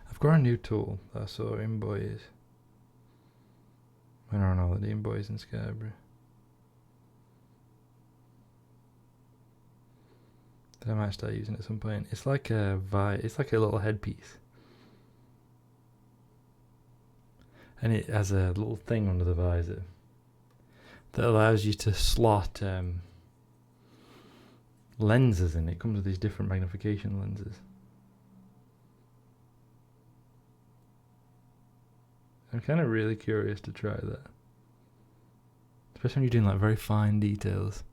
I've got a new tool that I saw in Boys. When I went on holiday in Boys in Scarborough. That I might start using at some point. It's like it's like a little headpiece. And it has a little thing under the visor that allows you to slot lenses in. It comes with these different magnification lenses. I'm kind of really curious to try that. Especially when you're doing like very fine details.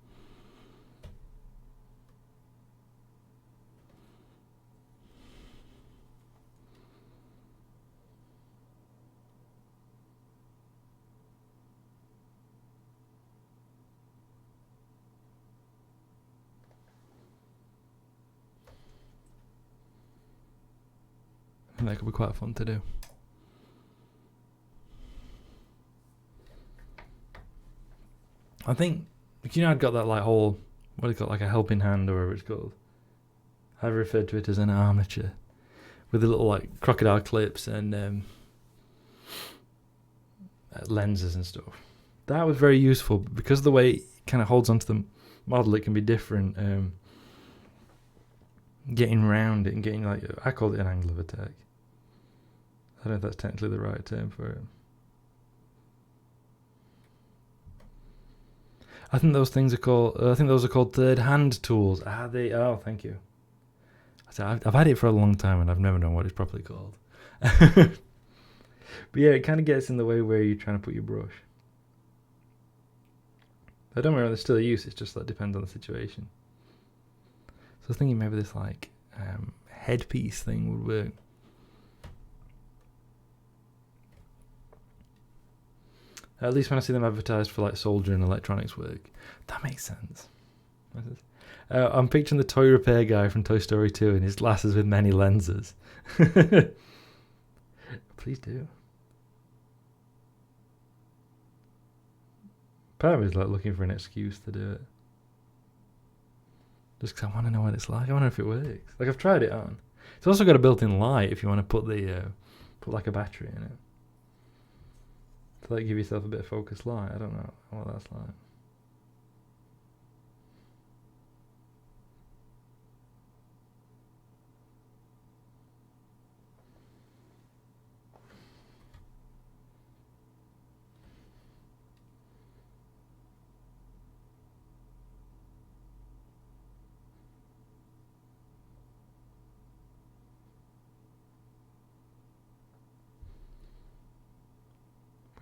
And that could be quite fun to do. I think, I've got that like whole, what do you call it, like a helping hand or whatever it's called. I've referred to it as an armature with the little like crocodile clips and lenses and stuff. That was very useful because the way it kind of holds onto the model, it can be different. Getting round it and getting like, I call it an angle of attack. I don't know if that's technically the right term for it. I think those things are called. I think those are called third-hand tools. Oh, thank you. I've had it for a long time and I've never known what it's properly called. But yeah, it kind of gets in the way where you're trying to put your brush. I don't remember there's still a use. It's just that depends on the situation. was thinking maybe this like headpiece thing would work. At least when I see them advertised for like soldier and electronics work. That makes sense. I'm picturing the toy repair guy from Toy Story 2 and his glasses with many lenses. Please do. Part of me is like looking for an excuse to do it. Just because I want to know what it's like. I wonder if it works. Like, I've tried it on. It's also got a built-in light if you want to put put like a battery in it. To like give yourself a bit of focused light. I don't know what that's like.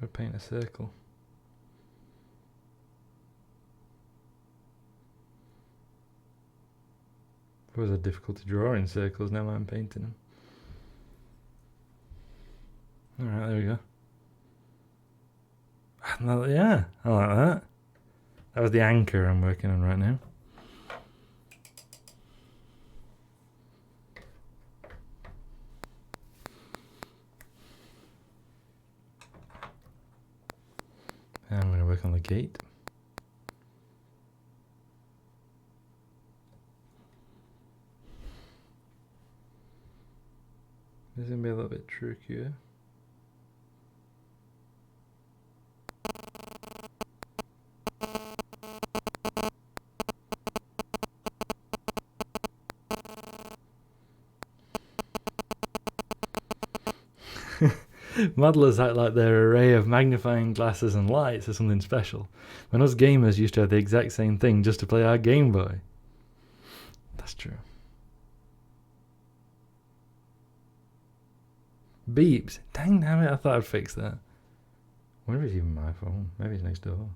I'm going to paint a circle. It was difficult to draw in circles, now I'm painting them. Alright, there we go. Yeah, I like that. That was the anchor I'm working on right now. And I'm going to work on the gate. This is going to be a little bit trickier. Modelers act like their array of magnifying glasses and lights are something special, when us gamers used to have the exact same thing just to play our Game Boy. That's true. Beeps. Dang damn it, I thought I'd fix that. I wonder if it's even my phone. Maybe it's next door.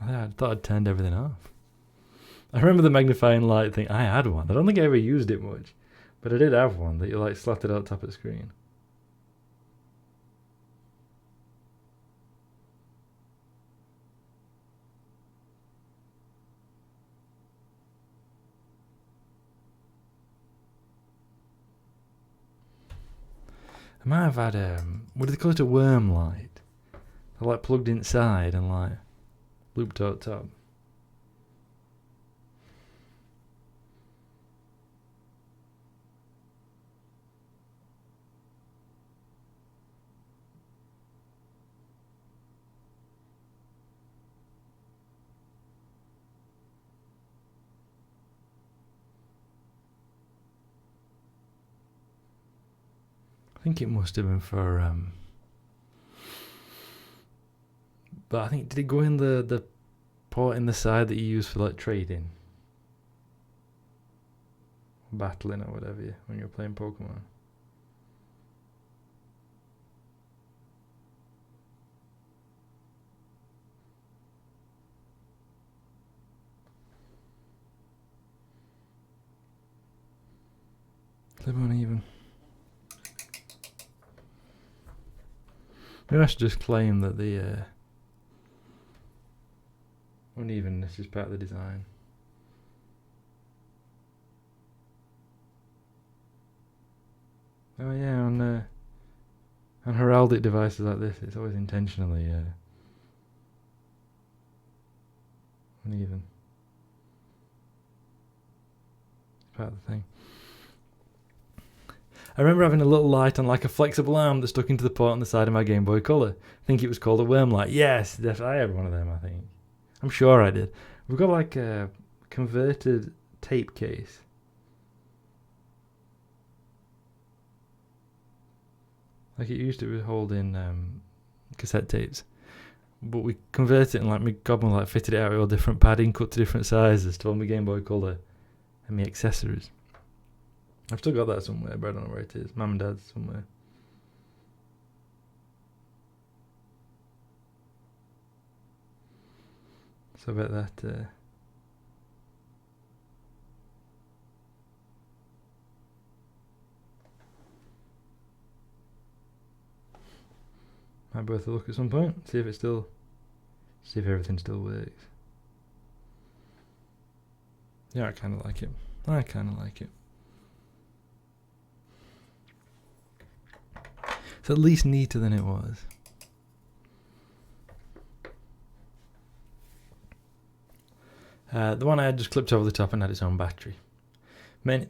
I thought I'd turned everything off. I remember the magnifying light thing. I had one. I don't think I ever used it much. But I did have one that you like slotted out top of the screen. I might have had what do they call it, a worm light? They're like plugged inside and like looped out top. I think it must have been for but I think, did it go in the port in the side that you use for like trading? Battling or whatever when you're playing Pokemon? They won't even. Maybe I should just claim that the unevenness is part of the design. Oh yeah, on heraldic devices like this, it's always intentionally uneven. It's part of the thing. I remember having a little light on like a flexible arm that stuck into the port on the side of my Game Boy Color. I think it was called a worm light. Yes, definitely. I had one of them, I think. I'm sure I did. We've got like a converted tape case. Like it used to hold in cassette tapes. But we converted it and like my godmother like fitted it out with all different padding cut to different sizes to hold my Game Boy Color and my accessories. I've still got that somewhere, but I don't know where it is. Mum and Dad's somewhere. So I bet that... might be worth a look at some point, see if everything still works. Yeah, I kind of like it. It's at least neater than it was. The one I had just clipped over the top and had its own battery. Many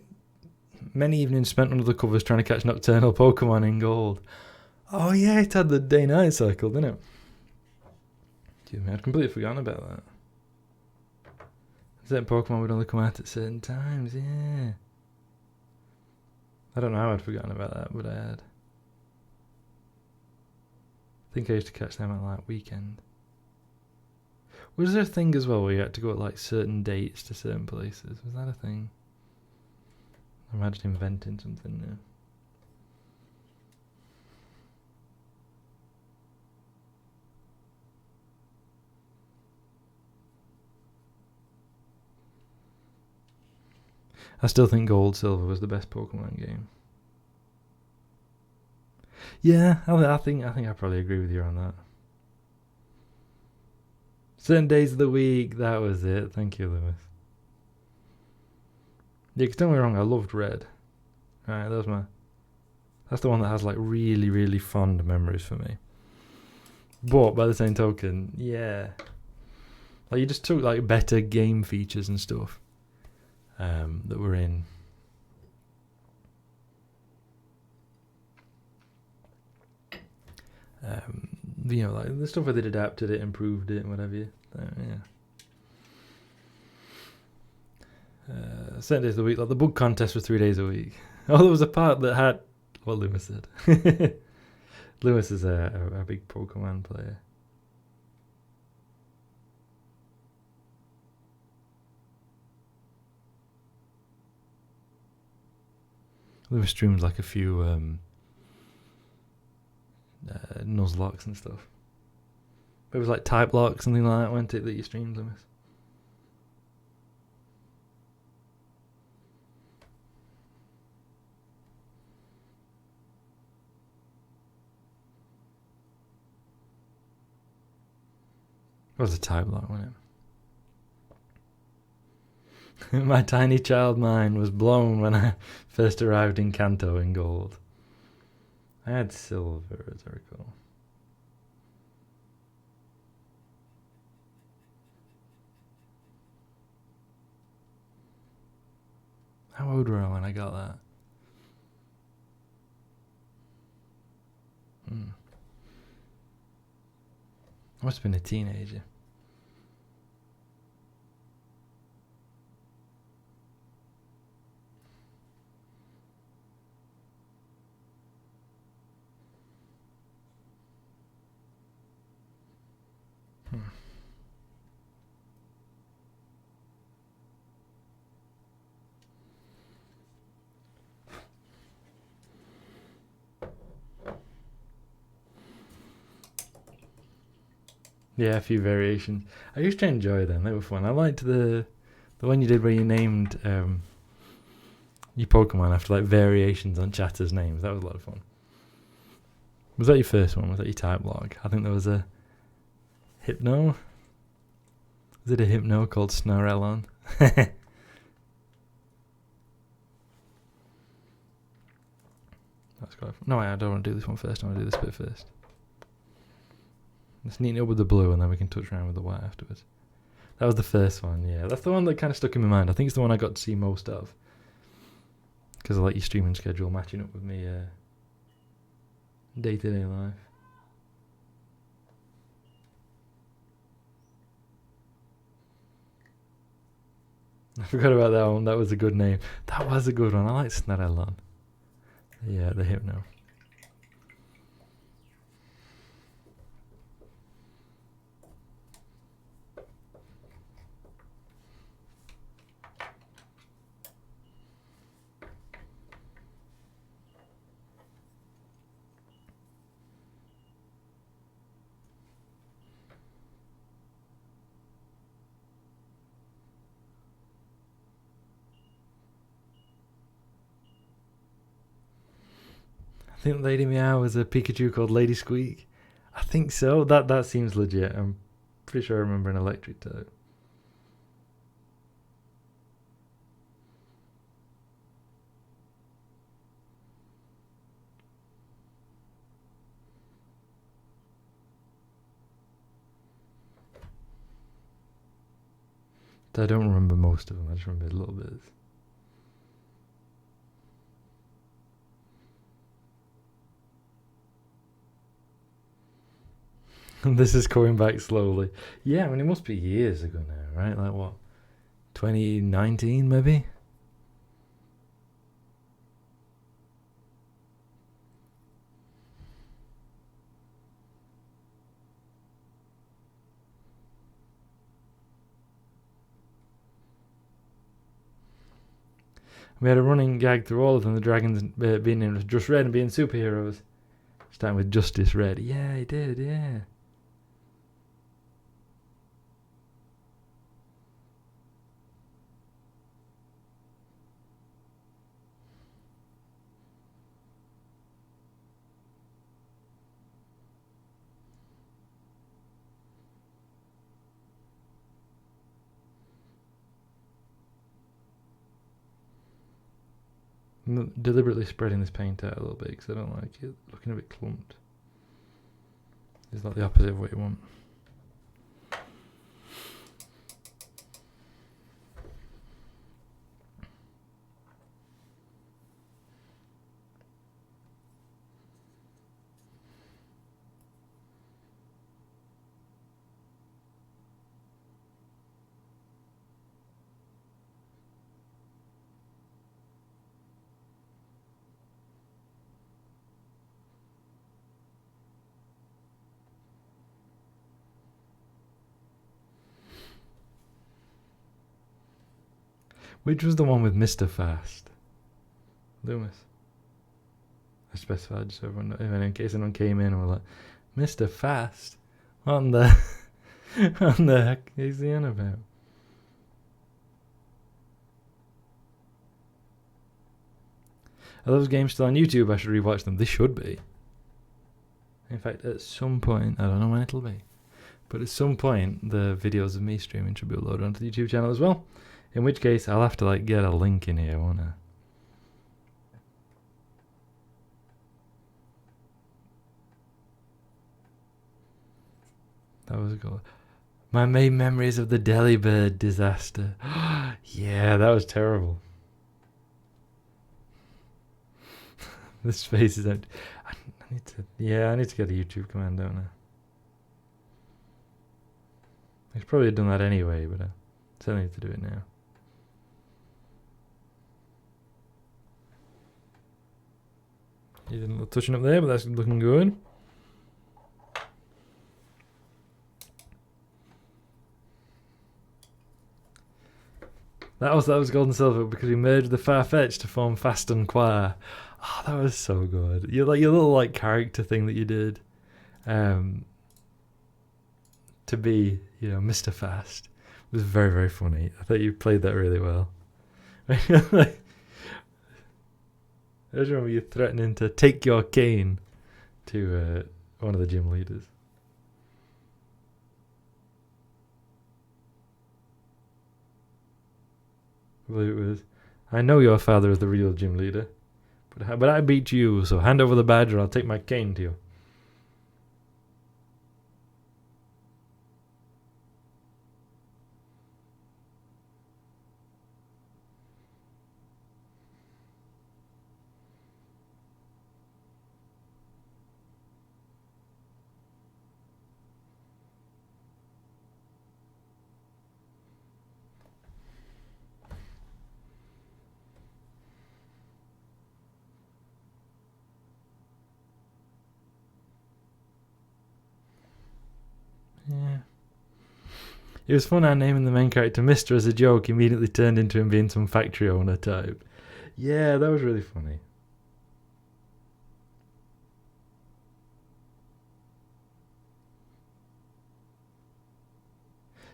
evenings spent under the covers trying to catch nocturnal Pokemon in gold. Oh yeah, it had the day-night cycle, didn't it? Excuse me, I'd completely forgotten about that. Certain Pokemon would only come out at certain times, yeah. I don't know how I'd forgotten about that, but I had. I think I used to catch them at like weekend. Was there a thing as well where you had to go at like certain dates to certain places? Was that a thing? I imagine inventing something new. I still think Gold Silver was the best Pokemon game. Yeah, I think I probably agree with you on that. Certain days of the week, that was it. Thank you, Lewis. Yeah, cause don't get me wrong, I loved Red. Right, that's the one that has like really, really fond memories for me. But by the same token, yeah, like you just took like better game features and stuff that were in. You know, like the stuff where they'd adapted it, improved it, and whatever. Yeah. Certain days of the week, like the bug contest was 3 days a week. Oh, there was a part that had what Lewis said. Lewis is a big Pokemon player. Lewis streams like a few Nuzlocke and stuff. It was like Type Lock, something like that, wasn't it, that you streamed, Lewis? It was a Type Lock, wasn't it? My tiny child mind was blown when I first arrived in Kanto in gold. I had silver, as I recall. How old were I when I got that? I must have been a teenager. Yeah, a few variations. I used to enjoy them. They were fun. I liked the one you did where you named your Pokemon after like variations on Chatter's names. That was a lot of fun. Was that your first one? Was that your Type Log? I think there was a Hypno. Was it a Hypno called Narelon? That's quite fun. No, I don't want to do this one first. I want to do this bit first. Let's neaten it up with the blue and then we can touch around with the white afterwards. That was the first one, yeah. That's the one that kind of stuck in my mind. I think it's the one I got to see most of. Because I like your streaming schedule matching up with me day-to-day life. I forgot about that one. That was a good name. That was a good one. I like Narelon. Yeah, the Hypno. think Lady Meow was a Pikachu called Lady Squeak. I think so. That seems legit. I'm pretty sure I remember an electric type. I don't remember most of them. I just remember a little bit. This is going back slowly. Yeah, I mean, it must be years ago now, right? Like what? 2019, maybe? We had a running gag through all of them. The dragons being named Just Red and being superheroes. Starting with Justice Red. Yeah, he did, yeah. I'm deliberately spreading this paint out a little bit because I don't like it looking a bit clumped. It's like the opposite of what you want. Which was the one with Mr. Fast? Loomis. I specified just so everyone, in case anyone came in and were like, Mr. Fast? What on the on the heck is he on about? Are those games still on YouTube? I should rewatch them. They should be. In fact, at some point, I don't know when it'll be, but at some point, the videos of me streaming should be uploaded onto the YouTube channel as well. In which case, I'll have to like get a link in here, won't I? That was good. My main memories of the Delibird disaster. Yeah, that was terrible. This face is out. I need to. Yeah, I need to get a YouTube command, don't I? I should probably have done that anyway, but I certainly need to do it now. You did a little touching up there, but that's looking good. That was Gold and Silver because we merged the Farfetch to form Fast and Choir. Oh, that was so good. Your little like character thing that you did, to be Mr. Fast was very, very funny. I thought you played that really well. I just remember you threatening to take your cane to one of the gym leaders. I believe it was, I know your father is the real gym leader, but I beat you, so hand over the badge or I'll take my cane to you. Yeah. It was fun how naming the main character Mr. as a joke immediately turned into him being some factory owner type. Yeah, that was really funny.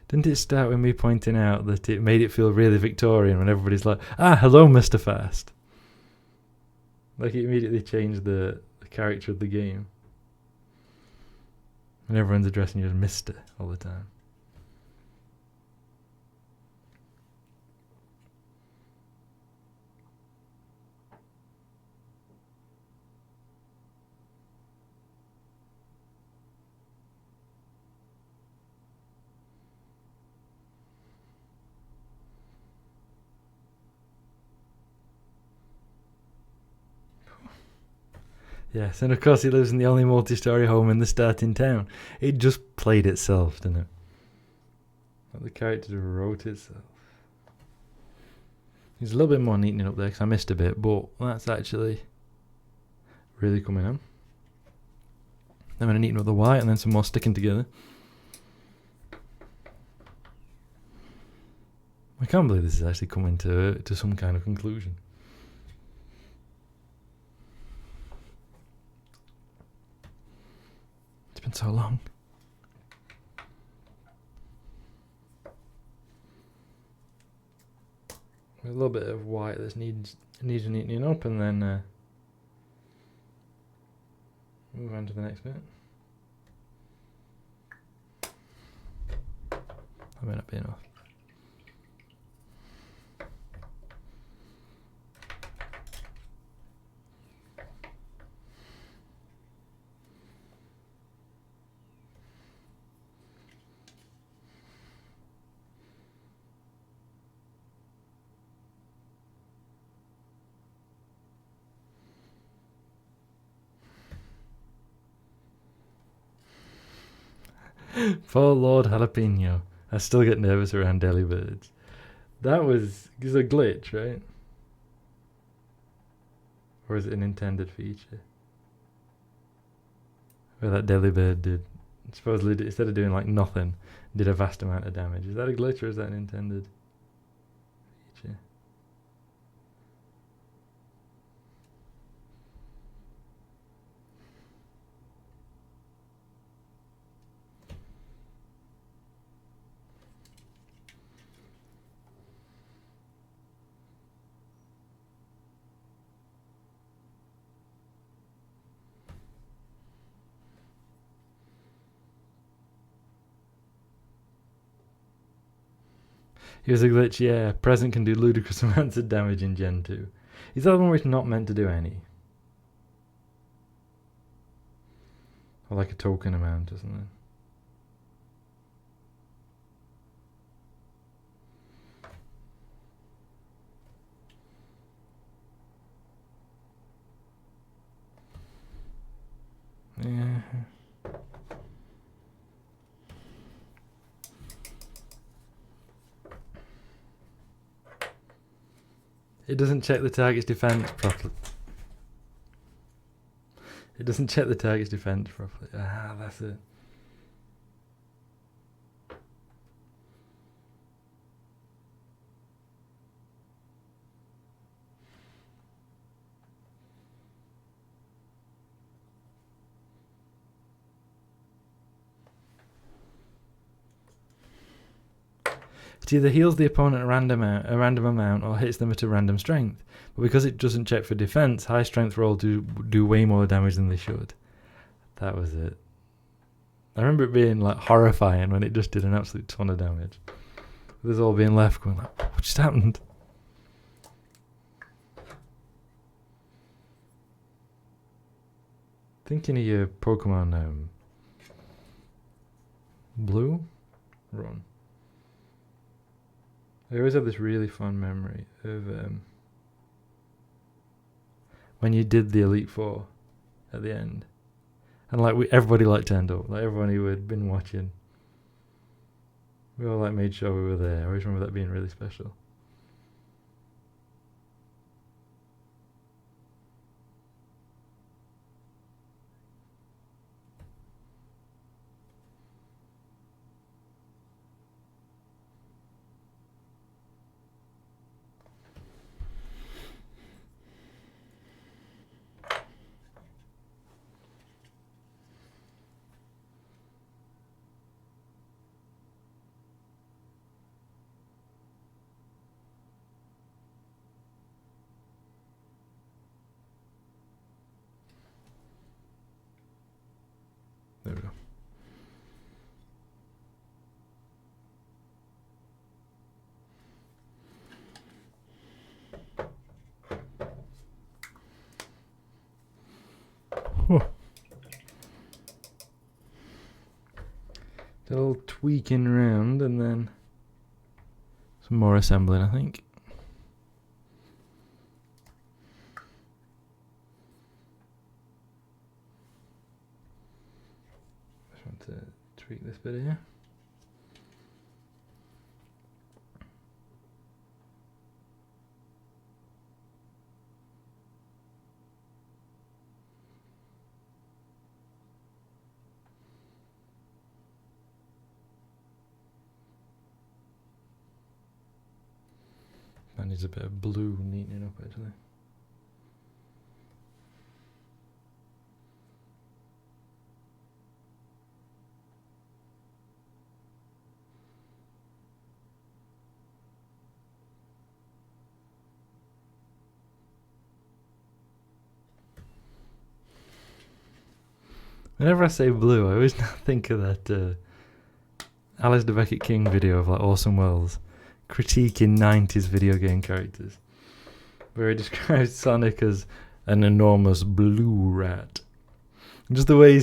Didn't it start with me pointing out that it made it feel really Victorian when everybody's like, hello, Mr. Fast. Like it immediately changed the the character of the game. And everyone's addressing you as Mister all the time. Yes, and of course he lives in the only multi-story home in the starting town. It just played itself, didn't it? Like the character wrote itself. There's a little bit more neatening up there because I missed a bit, but that's actually really coming on. I'm going to neaten up the white and then some more sticking together. I can't believe this is actually coming to some kind of conclusion. It's been so long. A little bit of white that needs neatening up, and then move on to the next bit. That may not be enough. Poor Lord Jalapeno. I still get nervous around delibirds. That was a glitch, right? Or is it an intended feature? Where that delibird did, supposedly, instead of doing like nothing, did a vast amount of damage. Is that a glitch or is that an intended feature? Here's a glitch, yeah. Present can do ludicrous amounts of damage in Gen 2. Is that one where it's not meant to do any? Or like a token amount or something? Yeah. It doesn't check the target's defense properly. It doesn't check the target's defense properly. Ah, that's it. It either heals the opponent a random amount or hits them at a random strength. But because it doesn't check for defense, high strength rolls do way more damage than they should. That was it. I remember it being like horrifying when it just did an absolute ton of damage. With us all being left going like, what just happened? Thinking of your Pokemon Blue? Run. I always have this really fond memory of when you did the Elite Four at the end. And like everybody like turned up. Like everyone who had been watching. We all like made sure we were there. I always remember that being really special. A little tweaking around and then some more assembling, I think. Just want to tweak this bit here. That needs a bit of blue neatening up actually. Whenever I say blue, I always think of that Alistair Beckett King video of like Orson Welles critiquing 90s video game characters, where he describes Sonic as an enormous blue rat. Just the way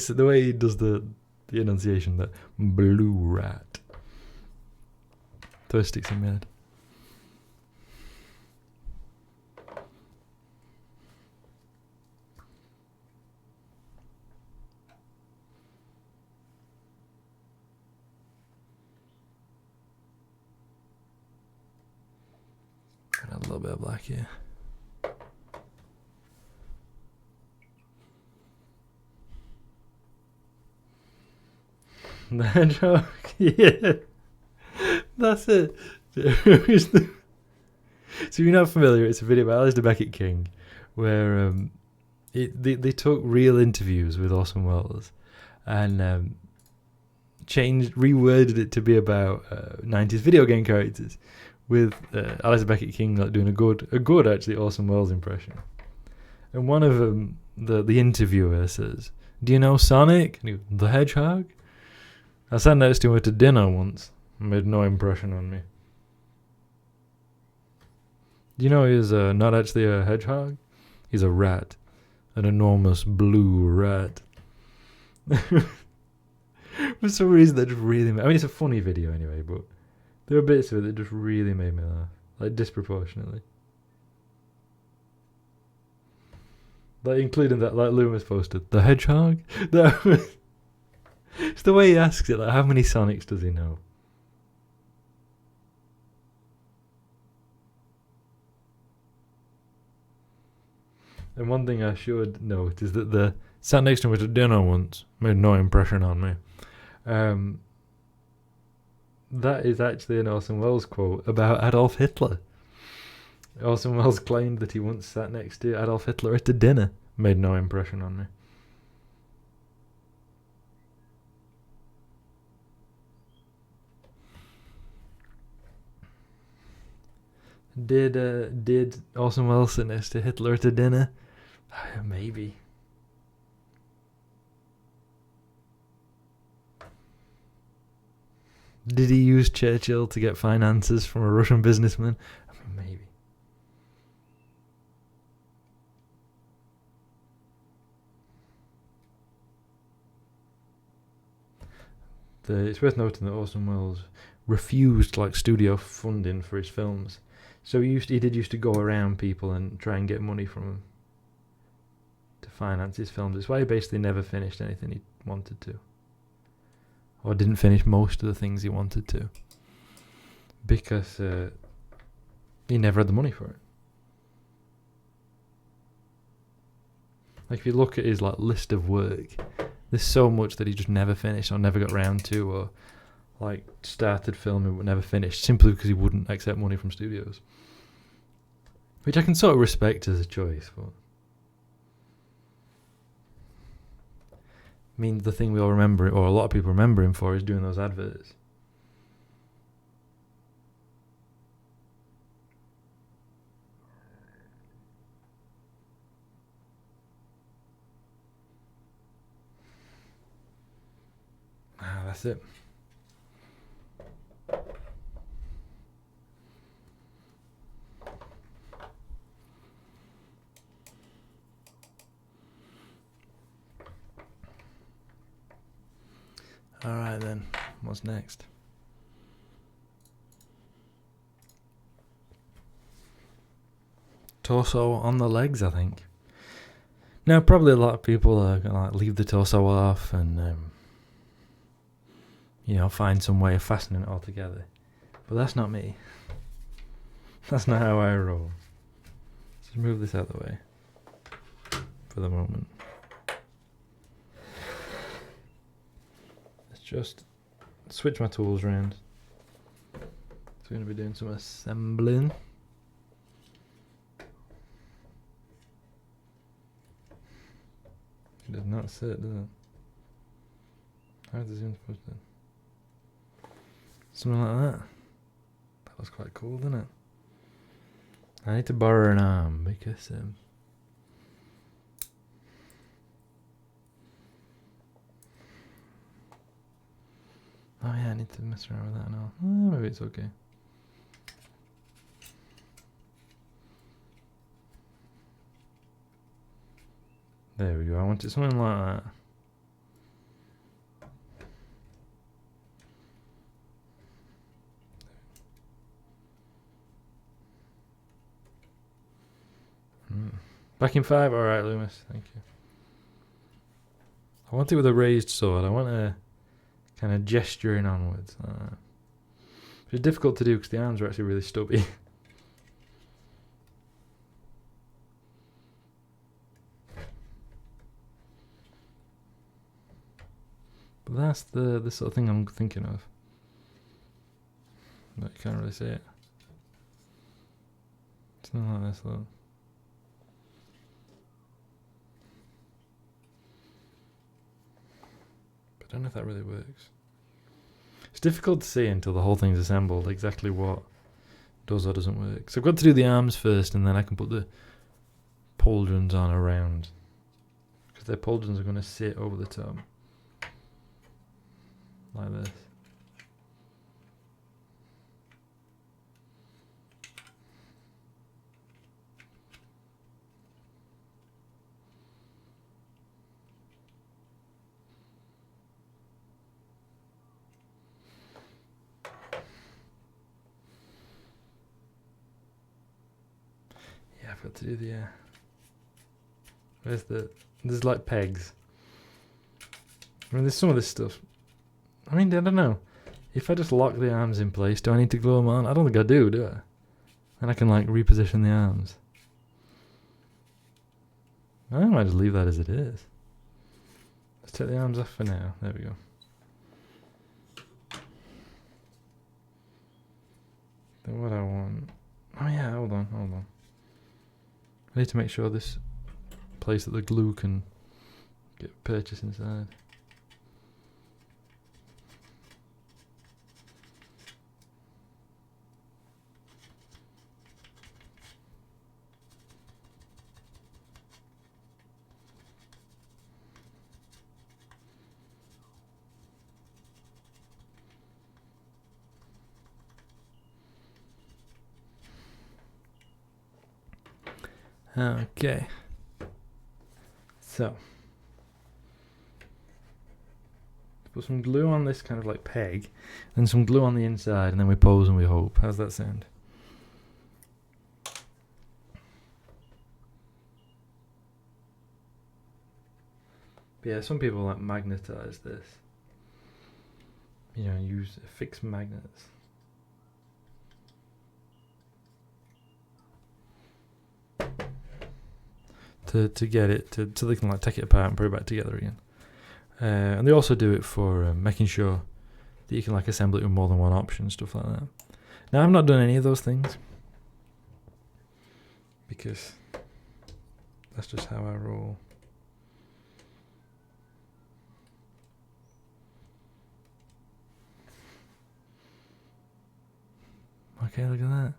he does the enunciation, that blue rat. So it sticks in my head. A little bit of black here. The hedgehog, yeah, that's it. So if you're not familiar, it's a video by Alistair Beckett King, where they took real interviews with Orson Welles and reworded it to be about 90s video game characters, with Alistair Beckett King like doing a good actually Orson Welles impression. And one of them, the interviewer says, "Do you know Sonic?" And he goes, "The Hedgehog? I sat next to him at a dinner once. Made no impression on me." Do you know he's not actually a hedgehog? He's a rat. An enormous blue rat. For some reason that just really I mean, it's a funny video anyway, but there are bits of it that just really made me laugh. Like, disproportionately. Like, including that, like Loomis posted, the hedgehog? It's the way he asks it, like, how many Sonics does he know? And one thing I should note is that the sat next to him at a dinner once, made no impression on me. That is actually an Orson Welles quote about Adolf Hitler. Orson Welles claimed that he once sat next to Adolf Hitler at a dinner. Made no impression on me. Did Orson Welles sit next to Hitler at a dinner? Maybe. Did he use Churchill to get finances from a Russian businessman? I mean, maybe. It's worth noting that Orson Welles refused like studio funding for his films, so he did used to go around people and try and get money from them to finance his films. It's why he basically never finished anything he wanted to, or didn't finish most of the things he wanted to, because he never had the money for it. Like, if you look at his like list of work, there's so much that he just never finished or never got round to, or like started filming but never finished, simply because he wouldn't accept money from studios. Which I can sort of respect as a choice, but I mean, the thing we all remember, or a lot of people remember him for, is doing those adverts. That's it. Alright then, What's next? Torso on the legs, I think. Now, probably a lot of people are going to like leave the torso off and, find some way of fastening it all together. But that's not me. That's not how I roll. Let's move this out of the way for the moment. Let's just switch my tools around. So we're going to be doing some assembling. It does not sit, does it? How is this even supposed to? Something like that. That was quite cool, didn't it? I need to borrow an arm because oh yeah, I need to mess around with that now. Maybe it's okay. There we go. I wanted something like that. Back in 5? Alright, Loomis. Thank you. I want it with a raised sword. I want a kind of gesturing onwards. Like that. It's difficult to do because the arms are actually really stubby. But that's the sort of thing I'm thinking of. But you can't really see it. Something like this, though. But I don't know if that really works. It's difficult to see until the whole thing's assembled exactly what does or doesn't work. So I've got to do the arms first, and then I can put the pauldrons on around. Because their pauldrons are going to sit over the top. Like this. Yeah, I've got to do the there's like pegs. I mean, there's some of this stuff. I mean, I don't know. If I just lock the arms in place, do I need to glue them on? I don't think I do I? Then I can like reposition the arms. I might just leave that as it is. Let's take the arms off for now. There we go. Then what I want... Oh yeah, hold on. I need to make sure this place that the glue can get purchased inside. Okay, so put some glue on this kind of like peg, and some glue on the inside, and then we pose and we hope. How's that sound? But yeah, some people like magnetize this. Use fixed magnets. To get it so they can like take it apart and put it back together again. And they also do it for making sure that you can like assemble it with more than one option, stuff like that. Now I've not done any of those things because that's just how I roll. Okay, look at that.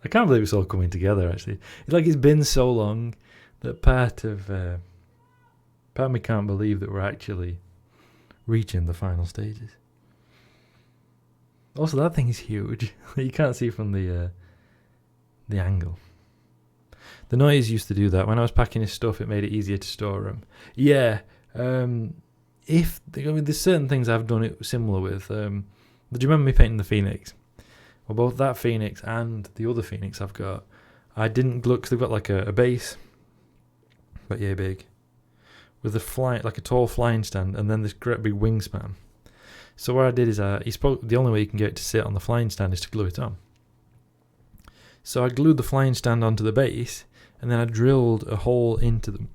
I can't believe it's all coming together actually. It's been so long that part of me can't believe that we're actually reaching the final stages. Also, that thing is huge. You can't see from the angle. The noise used to do that. When I was packing his stuff, it made it easier to store him. Yeah. There's certain things I've done it similar with. Did you remember me painting the Phoenix? Well, both that Phoenix and the other Phoenix I've got, I didn't glue, because they've got like a base, but yeah, big, with like a tall flying stand, and then this great big wingspan. So what I did is, the only way you can get it to sit on the flying stand is to glue it on. So I glued the flying stand onto the base, and then I drilled a hole into the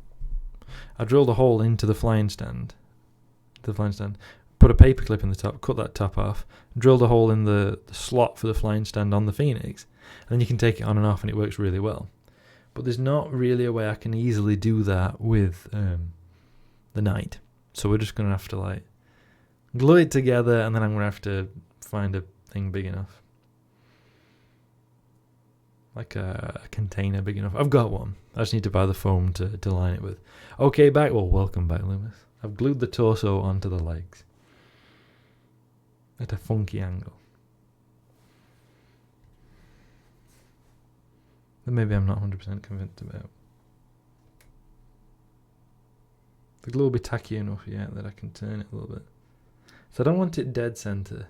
flying stand. Put a paper clip in the top, cut that top off, drilled a hole in the slot for the flying stand on the Phoenix, and then you can take it on and off, and it works really well. But there's not really a way I can easily do that with the Knight. So we're just going to have to like glue it together, and then I'm going to have to find a thing big enough. Like a container big enough. I've got one. I just need to buy the foam to line it with. Okay, welcome back, Loomis. I've glued the torso onto the legs at a funky angle. That maybe I'm not 100% convinced about. The glue will be tacky enough yet that I can turn it a little bit. So I don't want it dead center.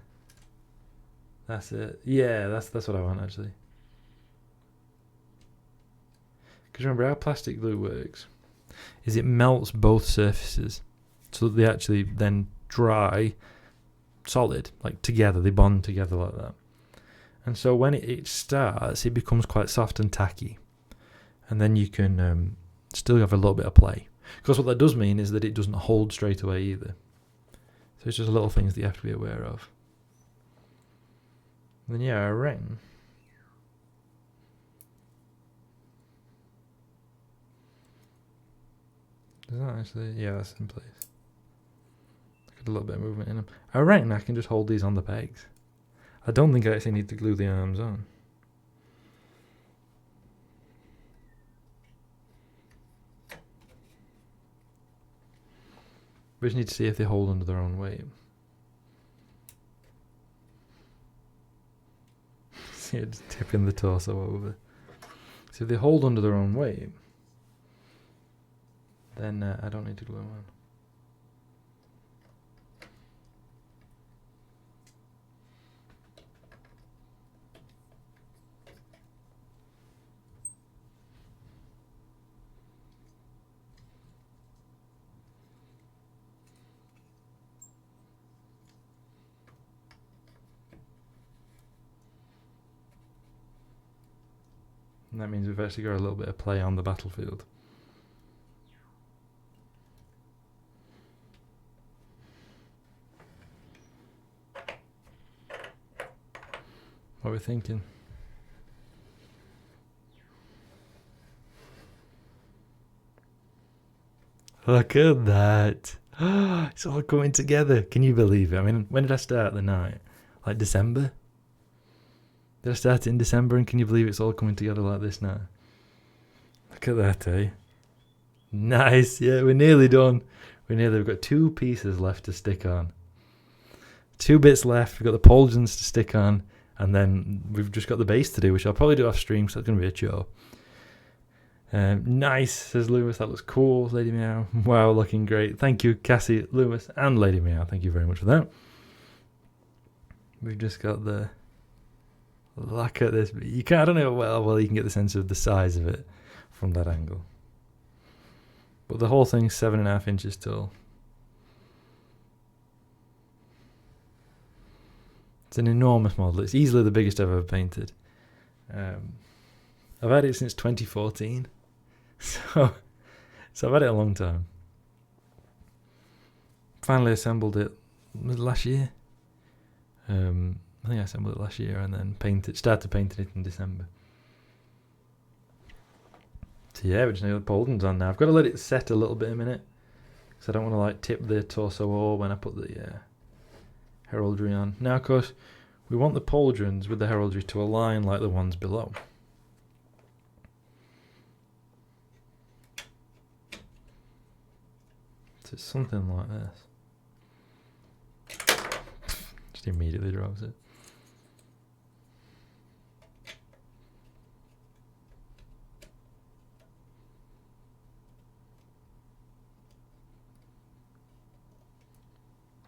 That's it. Yeah, that's what I want actually. Because remember how plastic glue works is it melts both surfaces, so that they actually then dry solid, like together, they bond together like that. And so when it starts, it becomes quite soft and tacky, and then you can still have a little bit of play. Because what that does mean is that it doesn't hold straight away either. So it's just little things that you have to be aware of. And then yeah, a ring. Does that actually? Yeah, that's in place. Got a little bit of movement in them. I reckon I can just hold these on the pegs. I don't think I actually need to glue the arms on. We just need to see if they hold under their own weight. See it just tipping the torso over. So if they hold under their own weight, then I don't need to glue them on. And that means we've actually got a little bit of play on the battlefield. What are we thinking? Look at that. It's all coming together. Can you believe it? I mean, when did I start the night? Like December? Did I start it in December, and can you believe it's all coming together like this now? Look at that, eh? Nice. Yeah, we're nearly done. We've got 2 pieces left to stick on. 2 bits left. We've got the pauldrons to stick on, and then we've just got the base to do, which I'll probably do off stream, so it's going to be a chore. Nice, says Loomis. That looks cool, Lady Meow. Wow, looking great. Thank you, Cassie, Loomis, and Lady Meow. Thank you very much for that. We've just got the... Look at this. You can't, I don't know how well you can get the sense of the size of it from that angle. But the whole thing's 7.5 inches tall. It's an enormous model. It's easily the biggest I've ever painted. I've had it since 2014. So I've had it a long time. Finally assembled it last year. I think I assembled it last year and then started painting it in December. So yeah, we just need the pauldrons on now. I've got to let it set a little bit a minute, because I don't want to like tip the torso or when I put the heraldry on. Now, of course, we want the pauldrons with the heraldry to align like the ones below. So it's something like this. Just immediately drops it.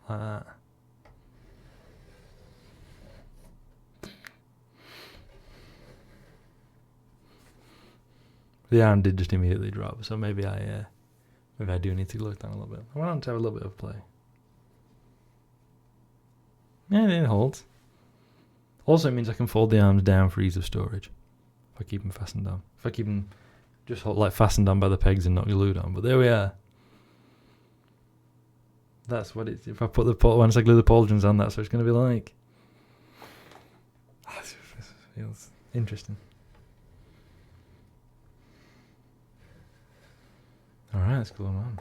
Like that. The arm did just immediately drop, so maybe I do need to glue it down a little bit. I want to have a little bit of play. Yeah, it holds. Also, it means I can fold the arms down for ease of storage. If I keep them fastened down. If I keep them just like fastened down by the pegs and not glued on. But there we are. That's what it's. If I put once I glue the pauldrons on, that's what it's going to be like. It feels interesting. Alright, let's glue them on.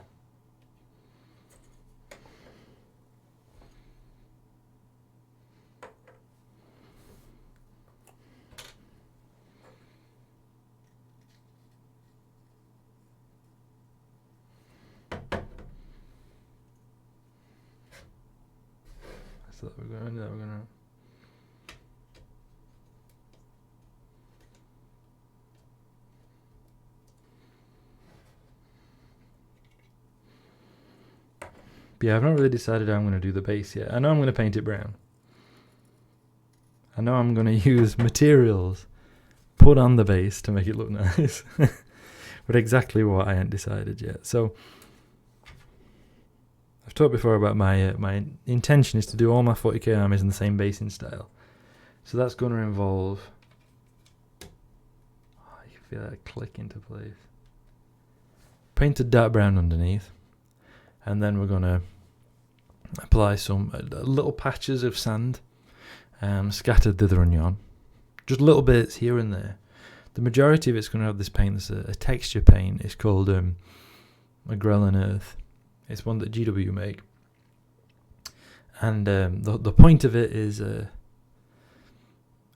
So we're going to But yeah, I've not really decided how I'm going to do the base yet. I know I'm going to paint it brown. I know I'm going to use materials put on the base to make it look nice. But exactly what I ain't decided yet. So I've talked before about my intention is to do all my 40k armies in the same basing style. So that's going to involve... Oh, you can feel that click into place. Painted dark brown underneath. And then we're going to apply some little patches of sand scattered thither and yon. Just little bits here and there. The majority of it's going to have this paint that's a texture paint. It's called Narelon Earth. It's one that GW make. And the point of it is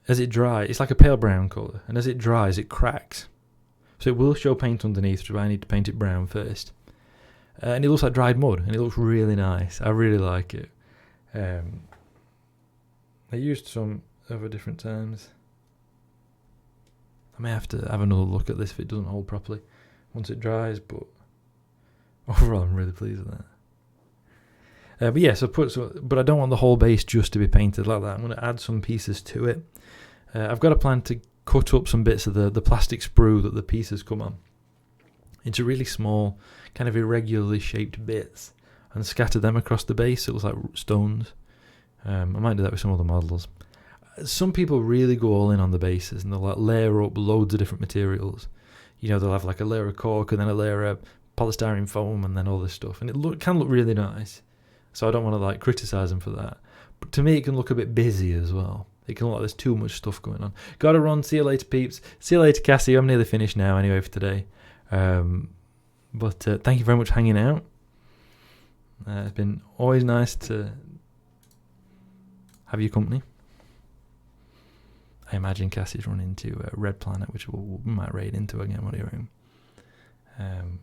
as it dries, it's like a pale brown colour. And as it dries, it cracks. So it will show paint underneath, so I need to paint it brown first. And it looks like dried mud, and it looks really nice. I really like it. I used some over different times. I may have to have another look at this if it doesn't hold properly once it dries, but overall I'm really pleased with that. But yeah, but I don't want the whole base just to be painted like that. I'm going to add some pieces to it. I've got a plan to cut up some bits of the plastic sprue that the pieces come on into really small, kind of irregularly shaped bits and scatter them across the base. It looks like stones. I might do that with some other models. Some people really go all in on the bases and they'll like layer up loads of different materials. You know, they'll have like a layer of cork and then a layer of polystyrene foam and then all this stuff. And it can look really nice. So I don't want to like criticize them for that. But to me, it can look a bit busy as well. It can look like there's too much stuff going on. Gotta run. See you later, peeps. See you later, Cassie. I'm nearly finished now anyway for today. But thank you very much for hanging out. It's been always nice to have your company. I imagine Cassie's run into Red Planet, which we might raid into again. What do you reckon?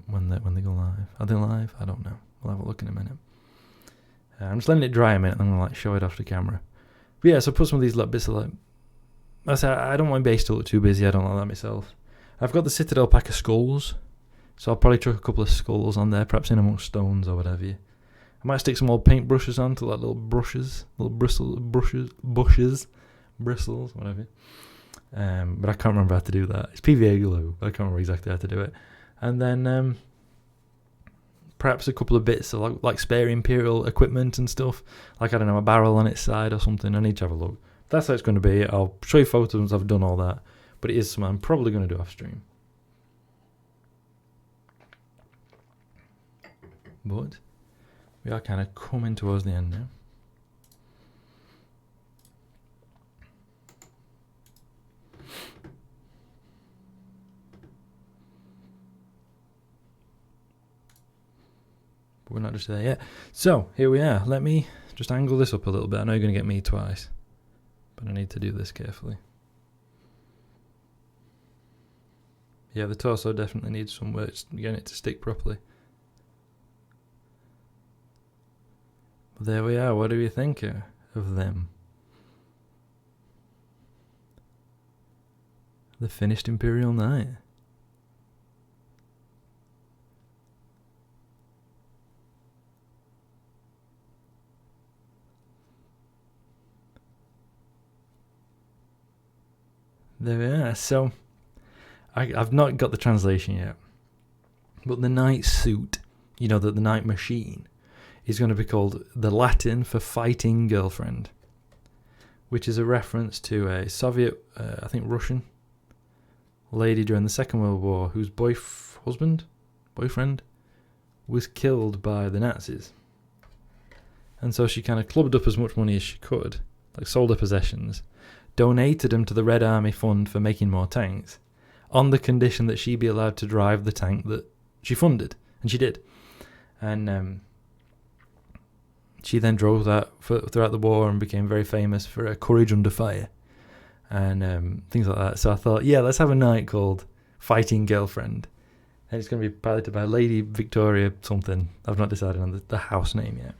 When they go live. Are they live? I don't know. We'll have a look in a minute. I'm just letting it dry a minute and I'm going to show it off the camera. But yeah, so put some of these bits of I don't want my base to look too busy. I don't like that myself. I've got the Citadel pack of skulls. So I'll probably chuck a couple of skulls on there, perhaps in amongst stones or whatever. I might stick some old paint brushes on to like little bristles, whatever. But I can't remember how to do that. It's PVA glue, but I can't remember exactly how to do it. And then perhaps a couple of bits of like spare Imperial equipment and stuff. Like, I don't know, a barrel on its side or something. I need to have a look. That's how it's going to be. I'll show you photos once I've done all that. But it is something I'm probably going to do off stream. But we are kind of coming towards the end now. But we're not just there yet. So here we are. Let me just angle this up a little bit. I know you're going to get me twice, but I need to do this carefully. Yeah, the torso definitely needs some work getting it to stick properly. But there we are. What do you think of them? The finished Imperial Knight. There we are. So I've not got the translation yet. But the night suit, you know, the night machine, is going to be called the Latin for fighting girlfriend, which is a reference to a Soviet, I think Russian, lady during the Second World War whose boyfriend, was killed by the Nazis. And so she kind of clubbed up as much money as she could, like sold her possessions, donated them to the Red Army Fund for making more tanks, on the condition that she be allowed to drive the tank that she funded. And she did. And she then drove that throughout the war and became very famous for her courage under fire and things like that. So I thought, yeah, let's have a night called Fighting Girlfriend. And it's going to be piloted by Lady Victoria something. I've not decided on the house name yet.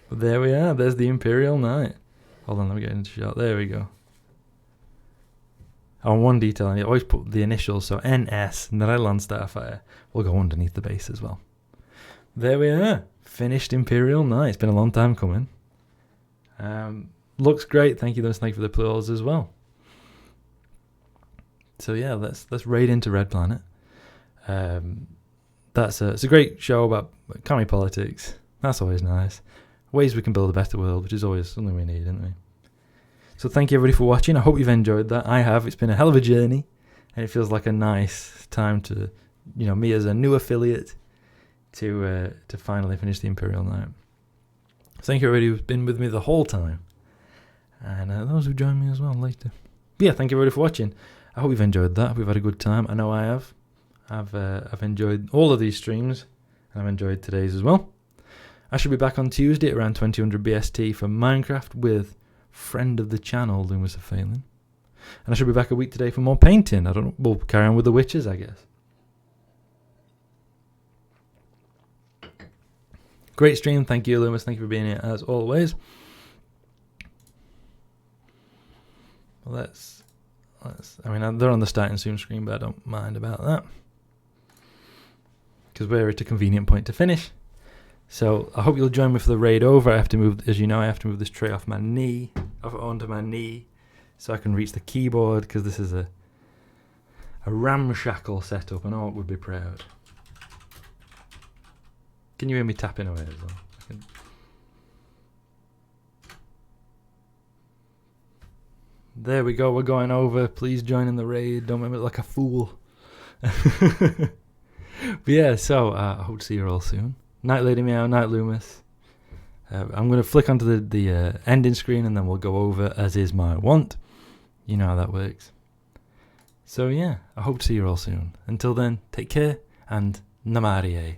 But there we are. There's the Imperial Knight. Hold on, let me get into shot. There we go. On one detail, I always put the initials, so NS, Narelon Starfire, will go underneath the base as well. There we are. Finished Imperial Knight. It's been a long time coming. Looks great. Thank you, thank you for the applause as well. So yeah, let's raid into Red Planet. It's a great show about commie politics. That's always nice. Ways we can build a better world, which is always something we need, isn't we? So thank you everybody for watching. I hope you've enjoyed that. I have. It's been a hell of a journey, and it feels like a nice time to, me as a new affiliate to finally finish the Imperial Knight. Thank you everybody who's been with me the whole time, and those who join me as well later. But yeah, thank you everybody for watching. I hope you've enjoyed that. We've had a good time. I know I have. I've enjoyed all of these streams, and I've enjoyed today's as well. I should be back on Tuesday at around 2000 BST for Minecraft with friend of the channel, Loomis of Phelan. And I should be back a week today for more painting. I don't know. We'll carry on with the witches, I guess. Great stream. Thank you, Loomis. Thank you for being here as always. Well, they're on the starting soon screen, but I don't mind about that, because we're at a convenient point to finish. So I hope you'll join me for the raid over. I have to move, as you know, I have to move this tray off my knee, onto my knee, so I can reach the keyboard, because this is a ramshackle setup, and Orc would be proud. Can you hear me tapping away as well? There we go, we're going over. Please join in the raid. Don't make me look like a fool. But yeah, so I hope to see you all soon. Night Lady Meow, Night Loomis. I'm going to flick onto the ending screen, and then we'll go over as is my want. You know how that works. So yeah, I hope to see you all soon. Until then, take care, and Namarie.